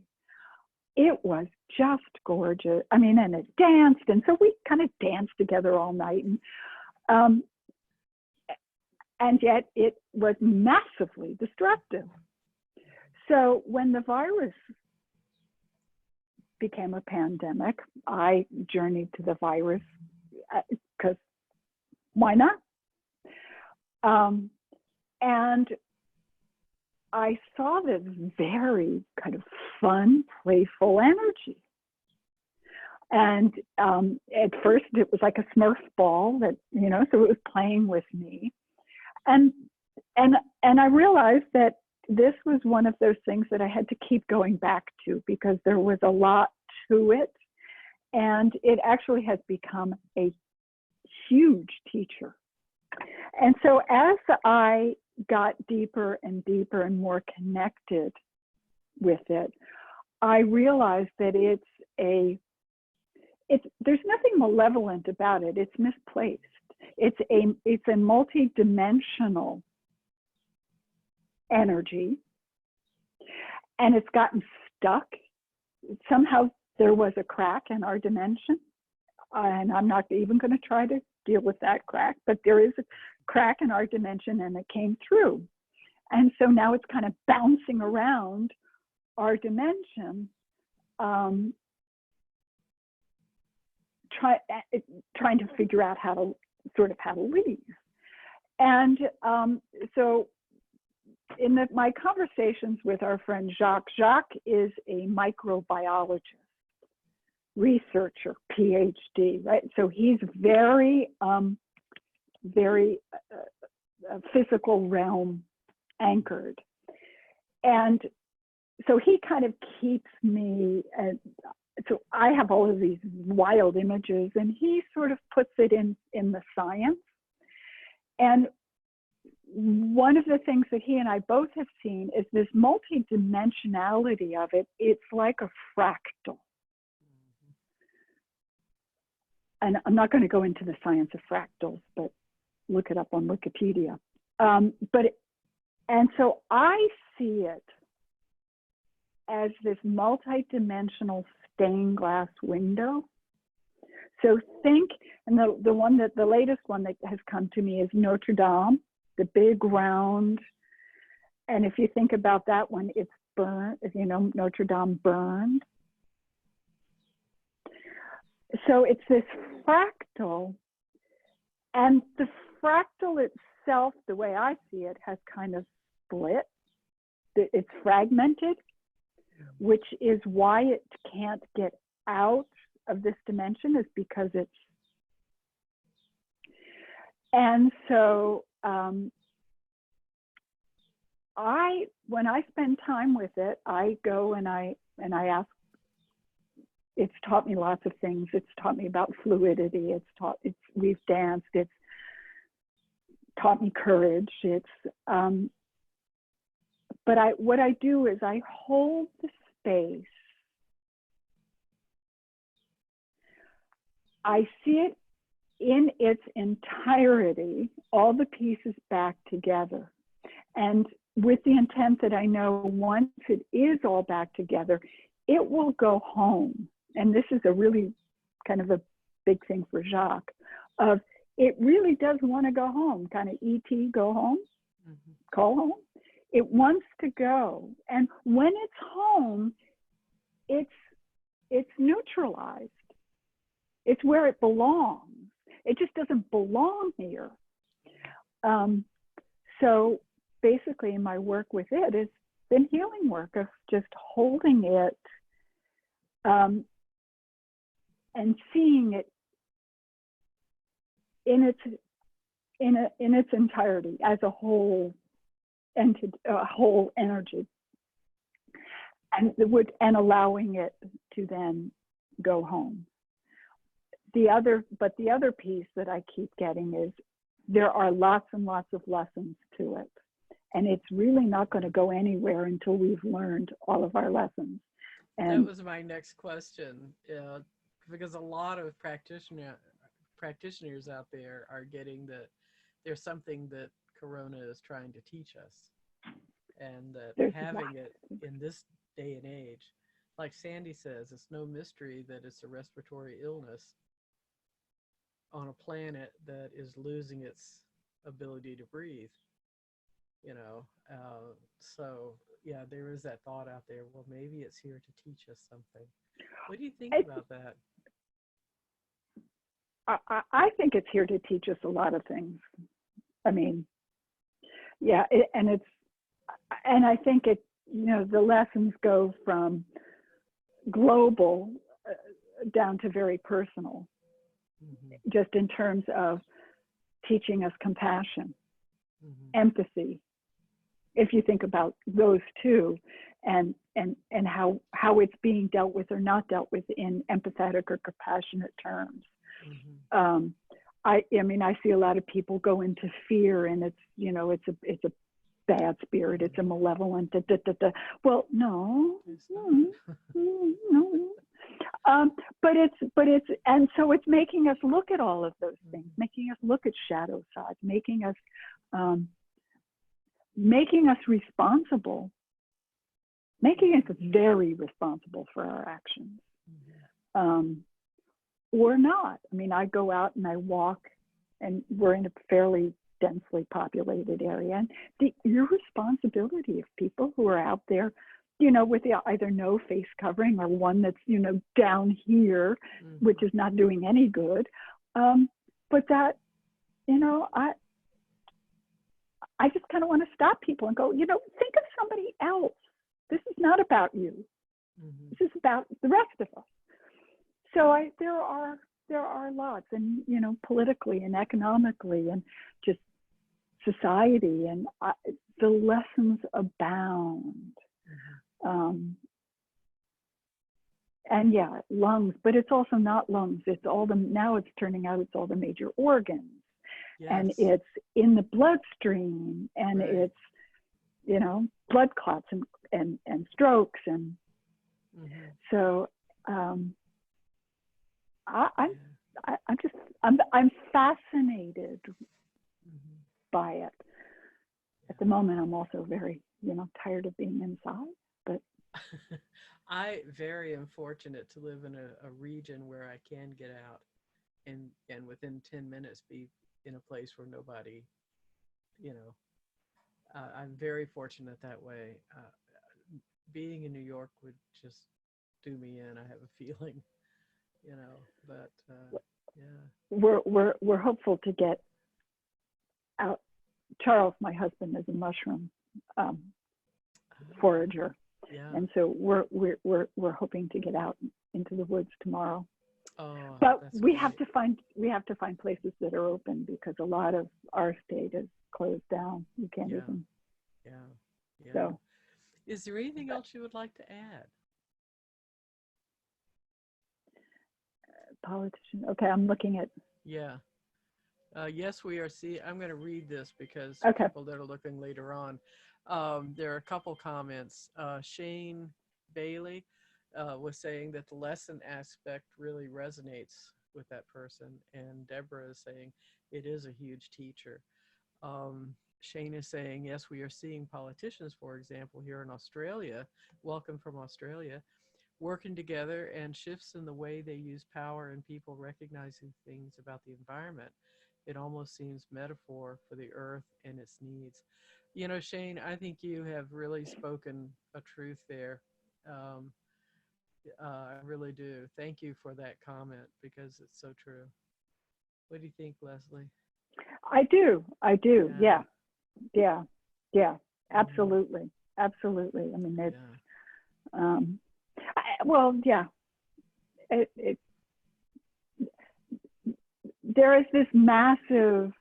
It was just gorgeous. I mean, and it danced, and so we kind of danced together all night, and yet it was massively destructive. So when the virus became a pandemic, I journeyed to the virus because why not? And I saw this very kind of fun, playful energy. And at first it was like a Smurf ball that, you know, so it was playing with me. And I realized that this was one of those things that I had to keep going back to because there was a lot to it. And it actually has become a huge teacher. And so as I got deeper and deeper and more connected with it, I realized that there's nothing malevolent about it. It's misplaced. It's a multi-dimensional energy, and it's gotten stuck. Somehow there was a crack in our dimension, and I'm not even going to try to deal with that crack, but there is a crack in our dimension, and it came through. And so now it's kind of bouncing around our dimension, trying to figure out how to leave. And so in my conversations with our friend Jacques is a microbiologist, researcher, PhD, right? So he's very physical realm anchored. And so he kind of keeps me, so I have all of these wild images, and he sort of puts it in the science. And one of the things that he and I both have seen is this multidimensionality of it. It's like a fractal. And I'm not going to go into the science of fractals, but look it up on Wikipedia. And so I see it as this multi-dimensional stained glass window. So think, and the latest one that has come to me is Notre Dame, the big round. And if you think about that one, it's burned, you know, Notre Dame burned. So it's this fractal, and the fractal itself, the way I see it, has kind of split. It's fragmented, which is why it can't get out of this dimension, is because it's, and so when I spend time with it, I go and I ask. It's taught me lots of things. It's taught me about fluidity. We've danced. It's taught me courage. But what I do is I hold the space. I see it in its entirety, all the pieces back together. And with the intent that I know once it is all back together, it will go home. And this is a really kind of a big thing for Jacques, of it really does want to go home, kind of E.T., go home, call home. It wants to go. And when it's home, it's neutralized. It's where it belongs. It just doesn't belong here. So basically my work with it has been healing work of just holding it and seeing it in its entirety as a whole entity, a whole energy, and allowing it to then go home. The other piece that I keep getting is there are lots and lots of lessons to it, and it's really not going to go anywhere until we've learned all of our lessons. That And was my next question, because a lot of practitioners out there are getting that there's something that Corona is trying to teach us, and that there's having it in this day and age, like Sandy says, it's no mystery that it's a respiratory illness on a planet that is losing its ability to breathe, you know. So yeah, there is that thought out there, well, maybe it's here to teach us something. What do you think about that? I think it's here to teach us a lot of things. I mean, yeah, and I think it, you know, the lessons go from global down to very personal, just in terms of teaching us compassion, empathy. If you think about those two, and how it's being dealt with or not dealt with in empathetic or compassionate terms. I mean, I see a lot of people go into fear, and it's, you know, it's a bad spirit, it's a malevolent. Well, no. But it's, and so it's making us look at all of those things, making us look at shadow sides, making us responsible, making us very responsible for our actions. Or not. I mean, I go out and I walk, and we're in a fairly densely populated area, and the irresponsibility of people who are out there, you know, with either no face covering or one that's, you know, down here, which is not doing any good. But that, you know, I just kind of want to stop people and go, you know, think of somebody else. This is not about you. This is about the rest of us. So there are lots, and, you know, politically and economically and just society, and the lessons abound. And yeah, lungs, but it's also not lungs. It's all now it's turning out it's all the major organs. Yes. And it's in the bloodstream, and it's, you know, blood clots and strokes. And so, I'm fascinated by it. At the moment, I'm also very, you know, tired of being inside. But I very am fortunate to live in a region where I can get out and within 10 minutes be in a place where nobody, you know, I'm very fortunate that way. Being in New York would just do me in, I have a feeling. You know, but yeah, we're hopeful to get out. Charles, my husband, is a mushroom forager, and so we're hoping to get out into the woods tomorrow. But we have to find places that are open, because a lot of our state is closed down. You can't even. Yeah. So, is there anything else you would like to add? Politician. Okay, I'm looking at. Yes, we are. I'm going to read this because people that are looking later on. There are a couple comments. Shane Bailey was saying that the lesson aspect really resonates with that person, and Deborah is saying it is a huge teacher. Shane is saying, yes, we are seeing politicians, for example, here in Australia. Welcome from Australia. Working together, and shifts in the way they use power, and people recognizing things about the environment. It almost seems metaphor for the earth and its needs. You know, Shane, I think you have really spoken a truth there. I really do. Thank you for that comment, because it's so true. What do you think, Leslie? I do. Yeah. Absolutely. Absolutely. I mean, it's, there is this massive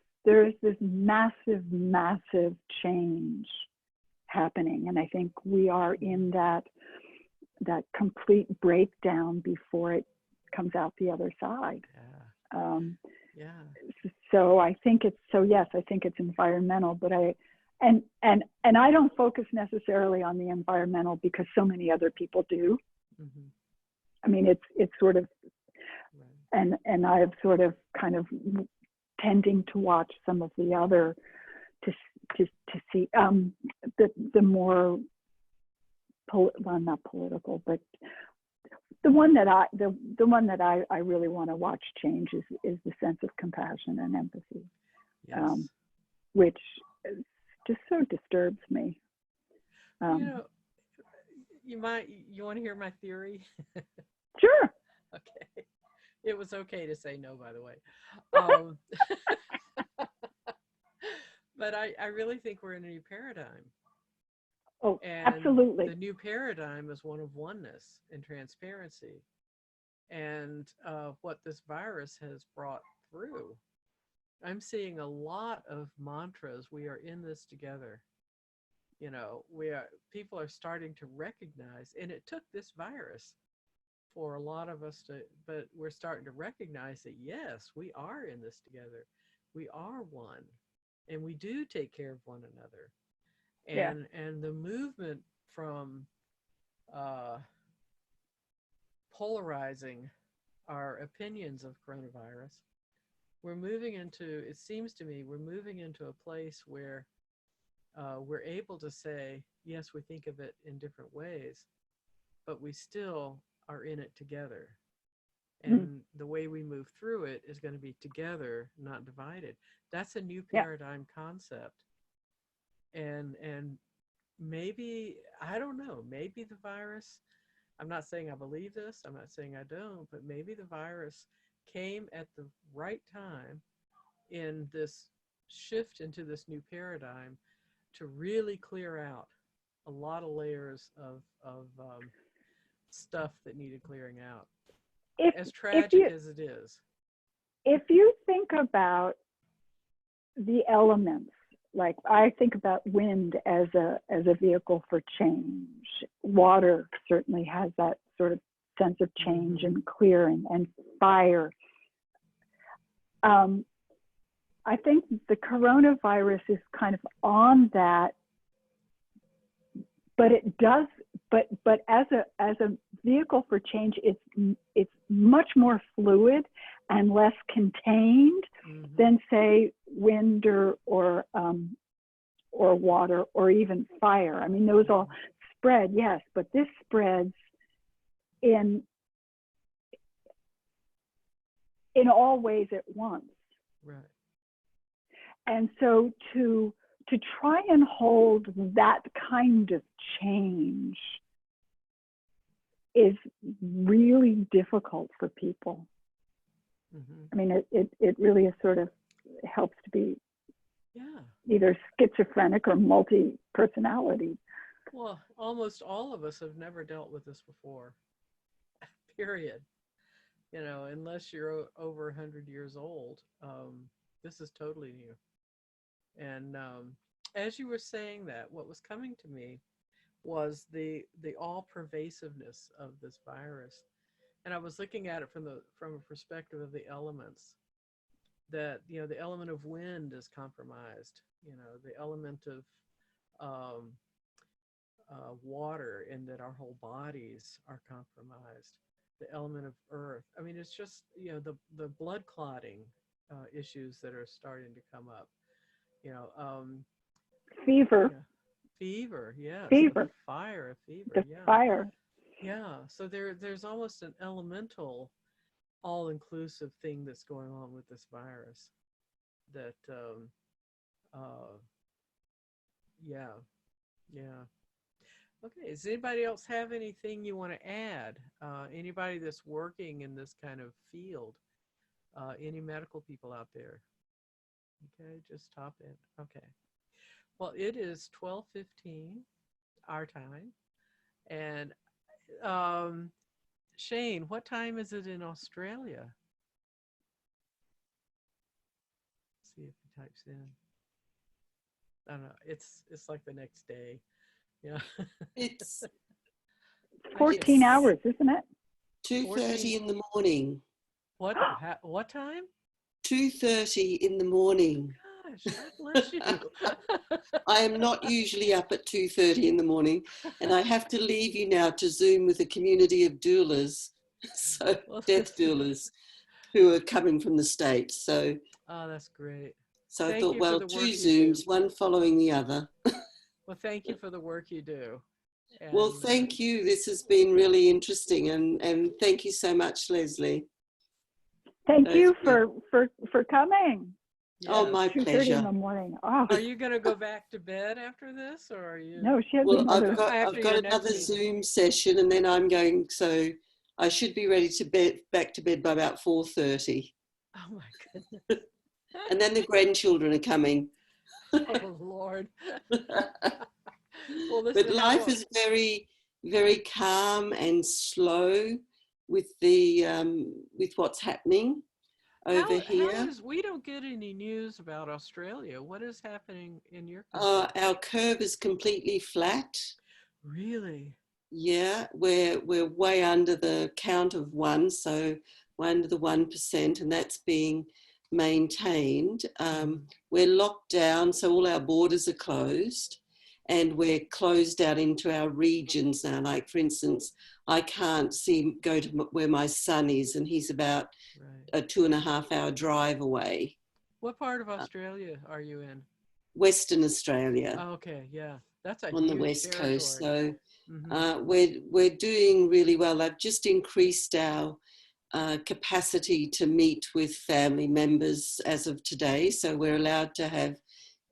change happening, and I think we are in that complete breakdown before it comes out the other side. So I think it's environmental, but I don't focus necessarily on the environmental, because so many other people do. Mm-hmm. I mean, it's sort of, Right. and I've sort of kind of tending to watch some of the other to see the more well, not political, but the one that I really want to watch change is the sense of compassion and empathy, Yes. which just so disturbs me. You know, you want to hear my theory? Sure. Okay. It was okay to say no, by the way. But I really think we're in a new paradigm. Oh, And absolutely. the new paradigm is one of oneness and transparency. And what this virus has brought through, I'm seeing a lot of mantras. We are in this together. You know, people are starting to recognize, and it took this virus for a lot of us but we're starting to recognize that yes, we are in this together. We are one, and we do take care of one another. Yeah. And the movement from polarizing our opinions of coronavirus, it seems to me, we're moving into a place where we're able to say, yes, we think of it in different ways, but we still are in it together. And the way we move through it is going to be together, not divided. That's a new paradigm concept. And maybe, I don't know, maybe the virus, I'm not saying I believe this, I'm not saying I don't, but maybe the virus came at the right time in this shift into this new paradigm to really clear out a lot of layers of stuff that needed clearing out. As tragic as it is. If you think about the elements, like I think about wind as a vehicle for change. Water certainly has that sort of sense of change and clearing, and fire. I think the coronavirus is kind of on that, but it does. But as a vehicle for change, it's much more fluid and less contained than, say, wind or water or even fire. I mean, those all spread, yes, but this spreads in all ways at once. Right. And so to try and hold that kind of change is really difficult for people. I mean, it really is sort of helps to be either schizophrenic or multi-personality. Well, almost all of us have never dealt with this before, period. You know, unless you're over 100 years old, this is totally new. And as you were saying that, what was coming to me was the all pervasiveness of this virus. And I was looking at it from a perspective of the elements, that, you know, the element of wind is compromised, you know, the element of water, and that our whole bodies are compromised, the element of earth. I mean, it's just, you know, the blood clotting issues that are starting to come up, you know, fever. Yeah. Fever, yes. Fever. Fire, fever, the fire. Yeah, so there's almost an elemental, all-inclusive thing that's going on with this virus. That, yeah. Okay, does anybody else have anything you want to add? Anybody that's working in this kind of field? Any medical people out there? Okay, just top in. Okay. Well, it is 12:15 our time, and Shane, what time is it in Australia? Let's see if he types in. I don't know. It's like the next day. Yeah. It's 14 hours, isn't it? 2:30 in the morning. What time? 2:30 in the morning. gosh, God bless you. I am not usually up at 2:30 in the morning, and I have to leave you now to Zoom with a community of doulas, so Well, death doulas, who are coming from the States. So oh, that's great. I Thank thought, you for well, the two work you do. Zooms, one following the other. Well, thank you for the work you do. Well, And thank you. This has been really interesting, and thank you so much, Leslie. Thank you Good. for coming. Oh, yes. my 2:30 in pleasure. the morning. Oh, Are you going to go back to bed after this, or are you? no, she has Well, another. After I've your got next another meeting. Zoom session, and then I'm going. So I should be ready to back to bed by about 4:30. Oh my goodness. And then the grandchildren are coming. Oh Lord. Well, But listen, life is very, very calm and slow with the with what's happening over here. we don't get any news about Australia. What is happening in your country? Our curve is completely flat. Really? Yeah, we're way under the count of one, so we're under the 1%, and that's being maintained. We're locked down, so all our borders are closed, and we're closed out into our regions now. Like, for instance, I can't go to where my son is, and he's about Right. a 2.5 hour drive away. What part of Australia are you in? Western Australia. Oh, okay, yeah, that's a On the huge west territory. coast, so Mm-hmm. we're doing really well. I've just increased our capacity to meet with family members as of today, so we're allowed to have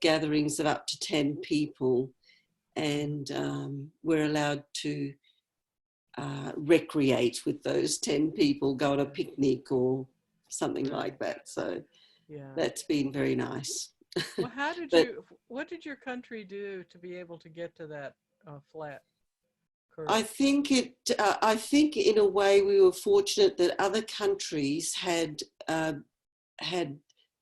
gatherings of up to 10 people, and we're allowed to recreate with those 10 people, go on a picnic or something like that. So Yeah. that's been very nice. Well, But what did your country do to be able to get to that flat curve? I think in a way we were fortunate that other countries had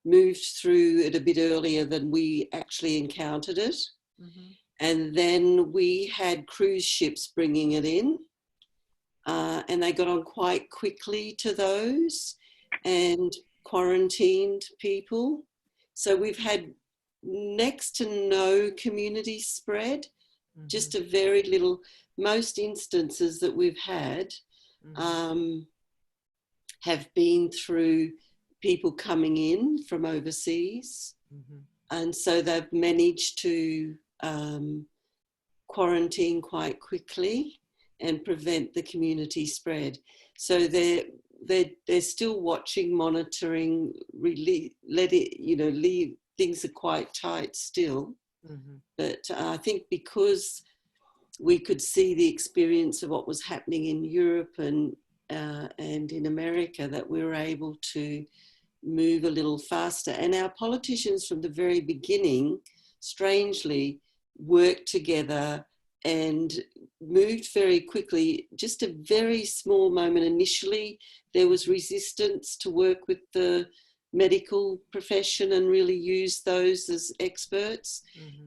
moved through it a bit earlier than we actually encountered it. Mm-hmm. And then we had cruise ships bringing it in, and they got on quite quickly to those and quarantined people. So we've had next to no community spread, just a very little. Most instances that we've had have been through people coming in from overseas. And so they've managed to quarantine quite quickly and prevent the community spread. So they're still watching, monitoring, really things are quite tight still. But I think because we could see the experience of what was happening in Europe and in America, that we were able to move a little faster. And our politicians from the very beginning, strangely, worked together and moved very quickly. Just a very small moment initially, there was resistance to work with the medical profession and really use those as experts.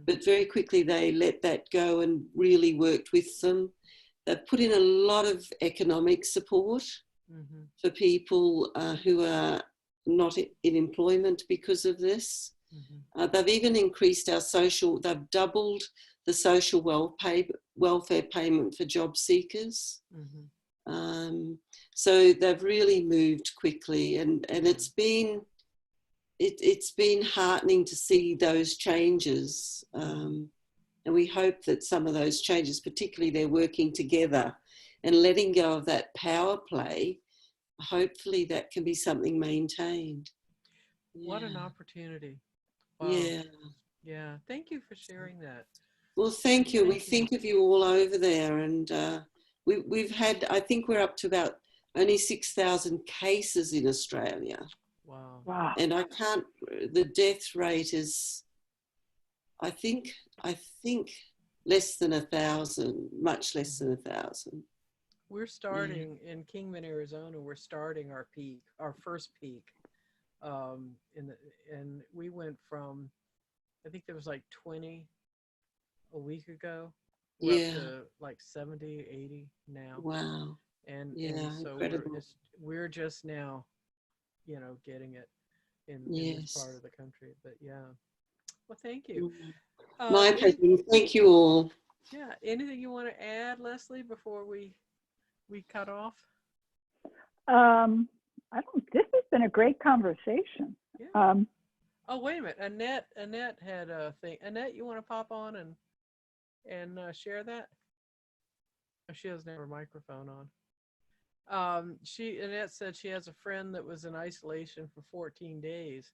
But very quickly they let that go and really worked with them. They put in a lot of economic support for people who are not in employment because of this. They've even increased they've doubled the social welfare payment for job seekers. So they've really moved quickly, and it's been heartening to see those changes. And we hope that some of those changes, particularly they're working together and letting go of that power play, hopefully that can be something maintained. What an opportunity. Wow. Yeah. Yeah. Thank you for sharing that. Well, thank you. We think of you all over there, and we've had, I think we're up to about only 6,000 cases in Australia. Wow. And the death rate is, I think less than 1,000, much less than 1,000. We're starting in Kingman, Arizona. We're starting our first peak. And we went from, I think there was like 20 a week ago. We're up to like 70, 80 now. Wow. And so incredible. we're just now, getting it in this part of the country. But yeah. Well, thank you. My pleasure. Thank you all. Yeah. Anything you want to add, Leslie, before we cut off? This has been a great conversation. Yeah. Oh, wait a minute. Annette had a thing. Annette, you want to pop on and share that? Oh, she doesn't have her microphone on. Annette said she has a friend that was in isolation for 14 days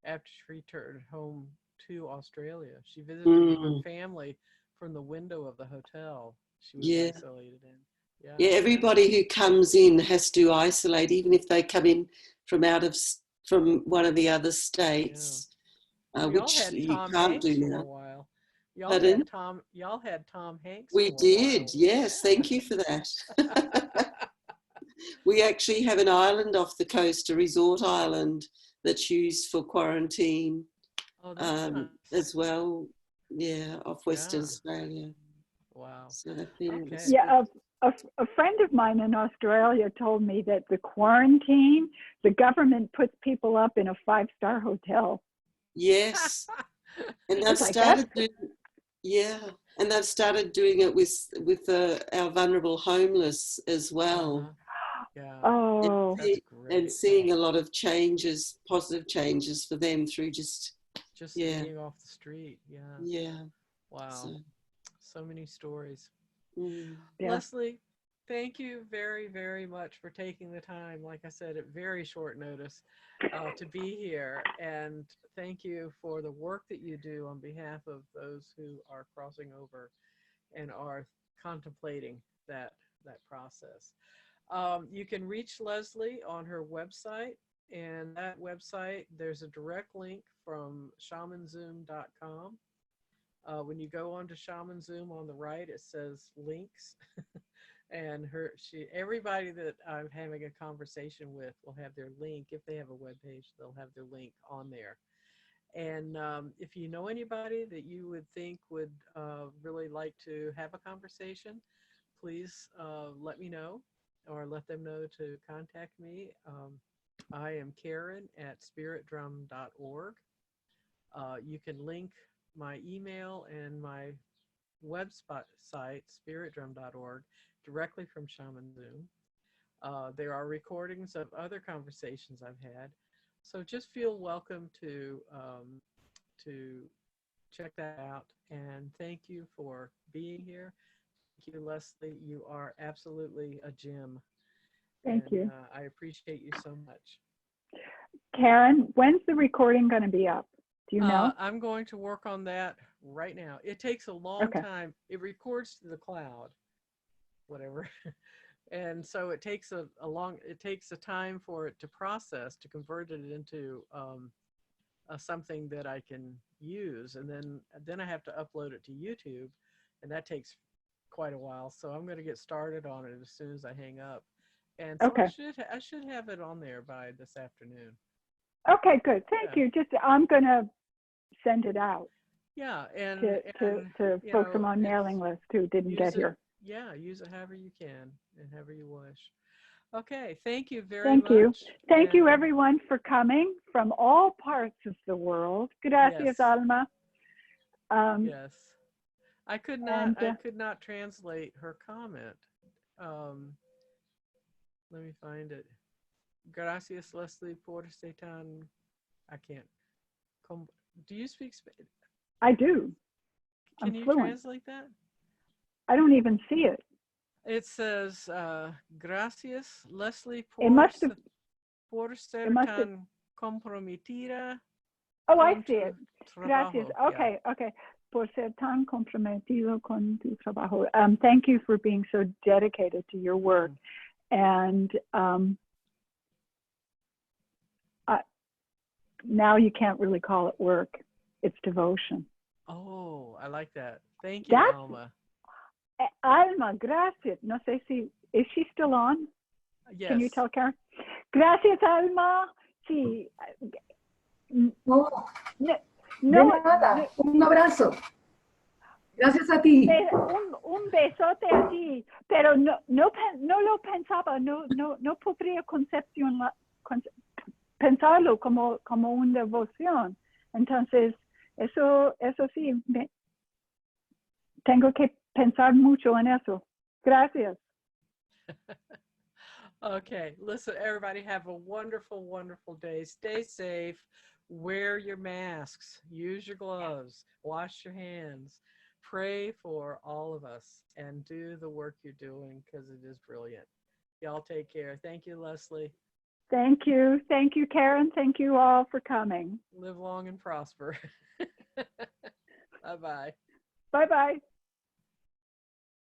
after she returned home to Australia. She visited her family from the window of the hotel she was isolated in. Yeah, everybody who comes in has to isolate, even if they come in from from one of the other states, which you can't do now. For a while. Y'all had Tom Hanks. We did, yes. Thank you for that. We actually have an island off the coast, a resort island that's used for quarantine as well. Yeah, off Western Australia. Wow. So a friend of mine in Australia told me that the quarantine, the government puts people up in a 5-star hotel. Yes. And they've started doing it with our vulnerable homeless as well. Yeah. Oh, that's great. And seeing a lot of changes, positive changes for them through just being off the street. Yeah. Yeah. Wow. So many stories. Yeah. Leslie, thank you very, very much for taking the time, like I said, at very short notice, to be here. And thank you for the work that you do on behalf of those who are crossing over and are contemplating that process. You can reach Leslie on her website, and that website, there's a direct link from shamanzoom.com. When you go onto Shaman Zoom on the right, it says links. And everybody that I'm having a conversation with will have their link. If they have a web page, they'll have their link on there. And if you know anybody that you would think would really like to have a conversation, please let me know, or let them know to contact me. I am Karen at spiritdrum.org. You can link my email and my website, spiritdrum.org, directly from Shaman Zoom. There are recordings of other conversations I've had, so just feel welcome to check that out. And thank you for being here. Thank you, Leslie. You are absolutely a gem. Thank you. I appreciate you so much. Karen, when's the recording going to be up? Do you know? I'm going to work on that right now. It takes a long time. It records to the cloud, whatever. And so it takes a time for it to process, to convert it into something that I can use. And then I have to upload it to YouTube, and that takes quite a while. So I'm going to get started on it as soon as I hang up. And so I should have it on there by this afternoon. Okay, good. Thank you. I'm going to send it out. Yeah, and to folks on my mailing list who didn't get here. Yeah, use it however you can and however you wish. Okay, thank you very much. Thank you. Thank you, everyone, for coming from all parts of the world. Gracias, Alma. Yes, I could not translate her comment. Let me find it. Gracias, Leslie, por ser tan. I can't. Do you speak Spanish? I do. Can you translate that? I don't even see it. It says, gracias, Leslie, por ser tan comprometida. Oh, I see it. Gracias. Okay. Por ser tan comprometido con tu trabajo. Thank you for being so dedicated to your work. And now you can't really call it work. It's devotion. Oh, I like that. Thank you, Alma. Alma, gracias. No sé si, is she still on? Yes. Can you tell Karen? Gracias, Alma. Sí. No, de nada. Un abrazo. Gracias a ti. Un besote a ti. Pero no lo pensaba, no podría pensarlo como una devoción. Entonces, Eso sí, tengo que pensar mucho en eso. Gracias. Okay, listen, everybody, have a wonderful, wonderful day. Stay safe. Wear your masks. Use your gloves. Wash your hands. Pray for all of us and do the work you're doing because it is brilliant. Y'all take care. Thank you, Leslie. Thank you. Thank you, Karen. Thank you all for coming. Live long and prosper. Bye-bye. Bye-bye.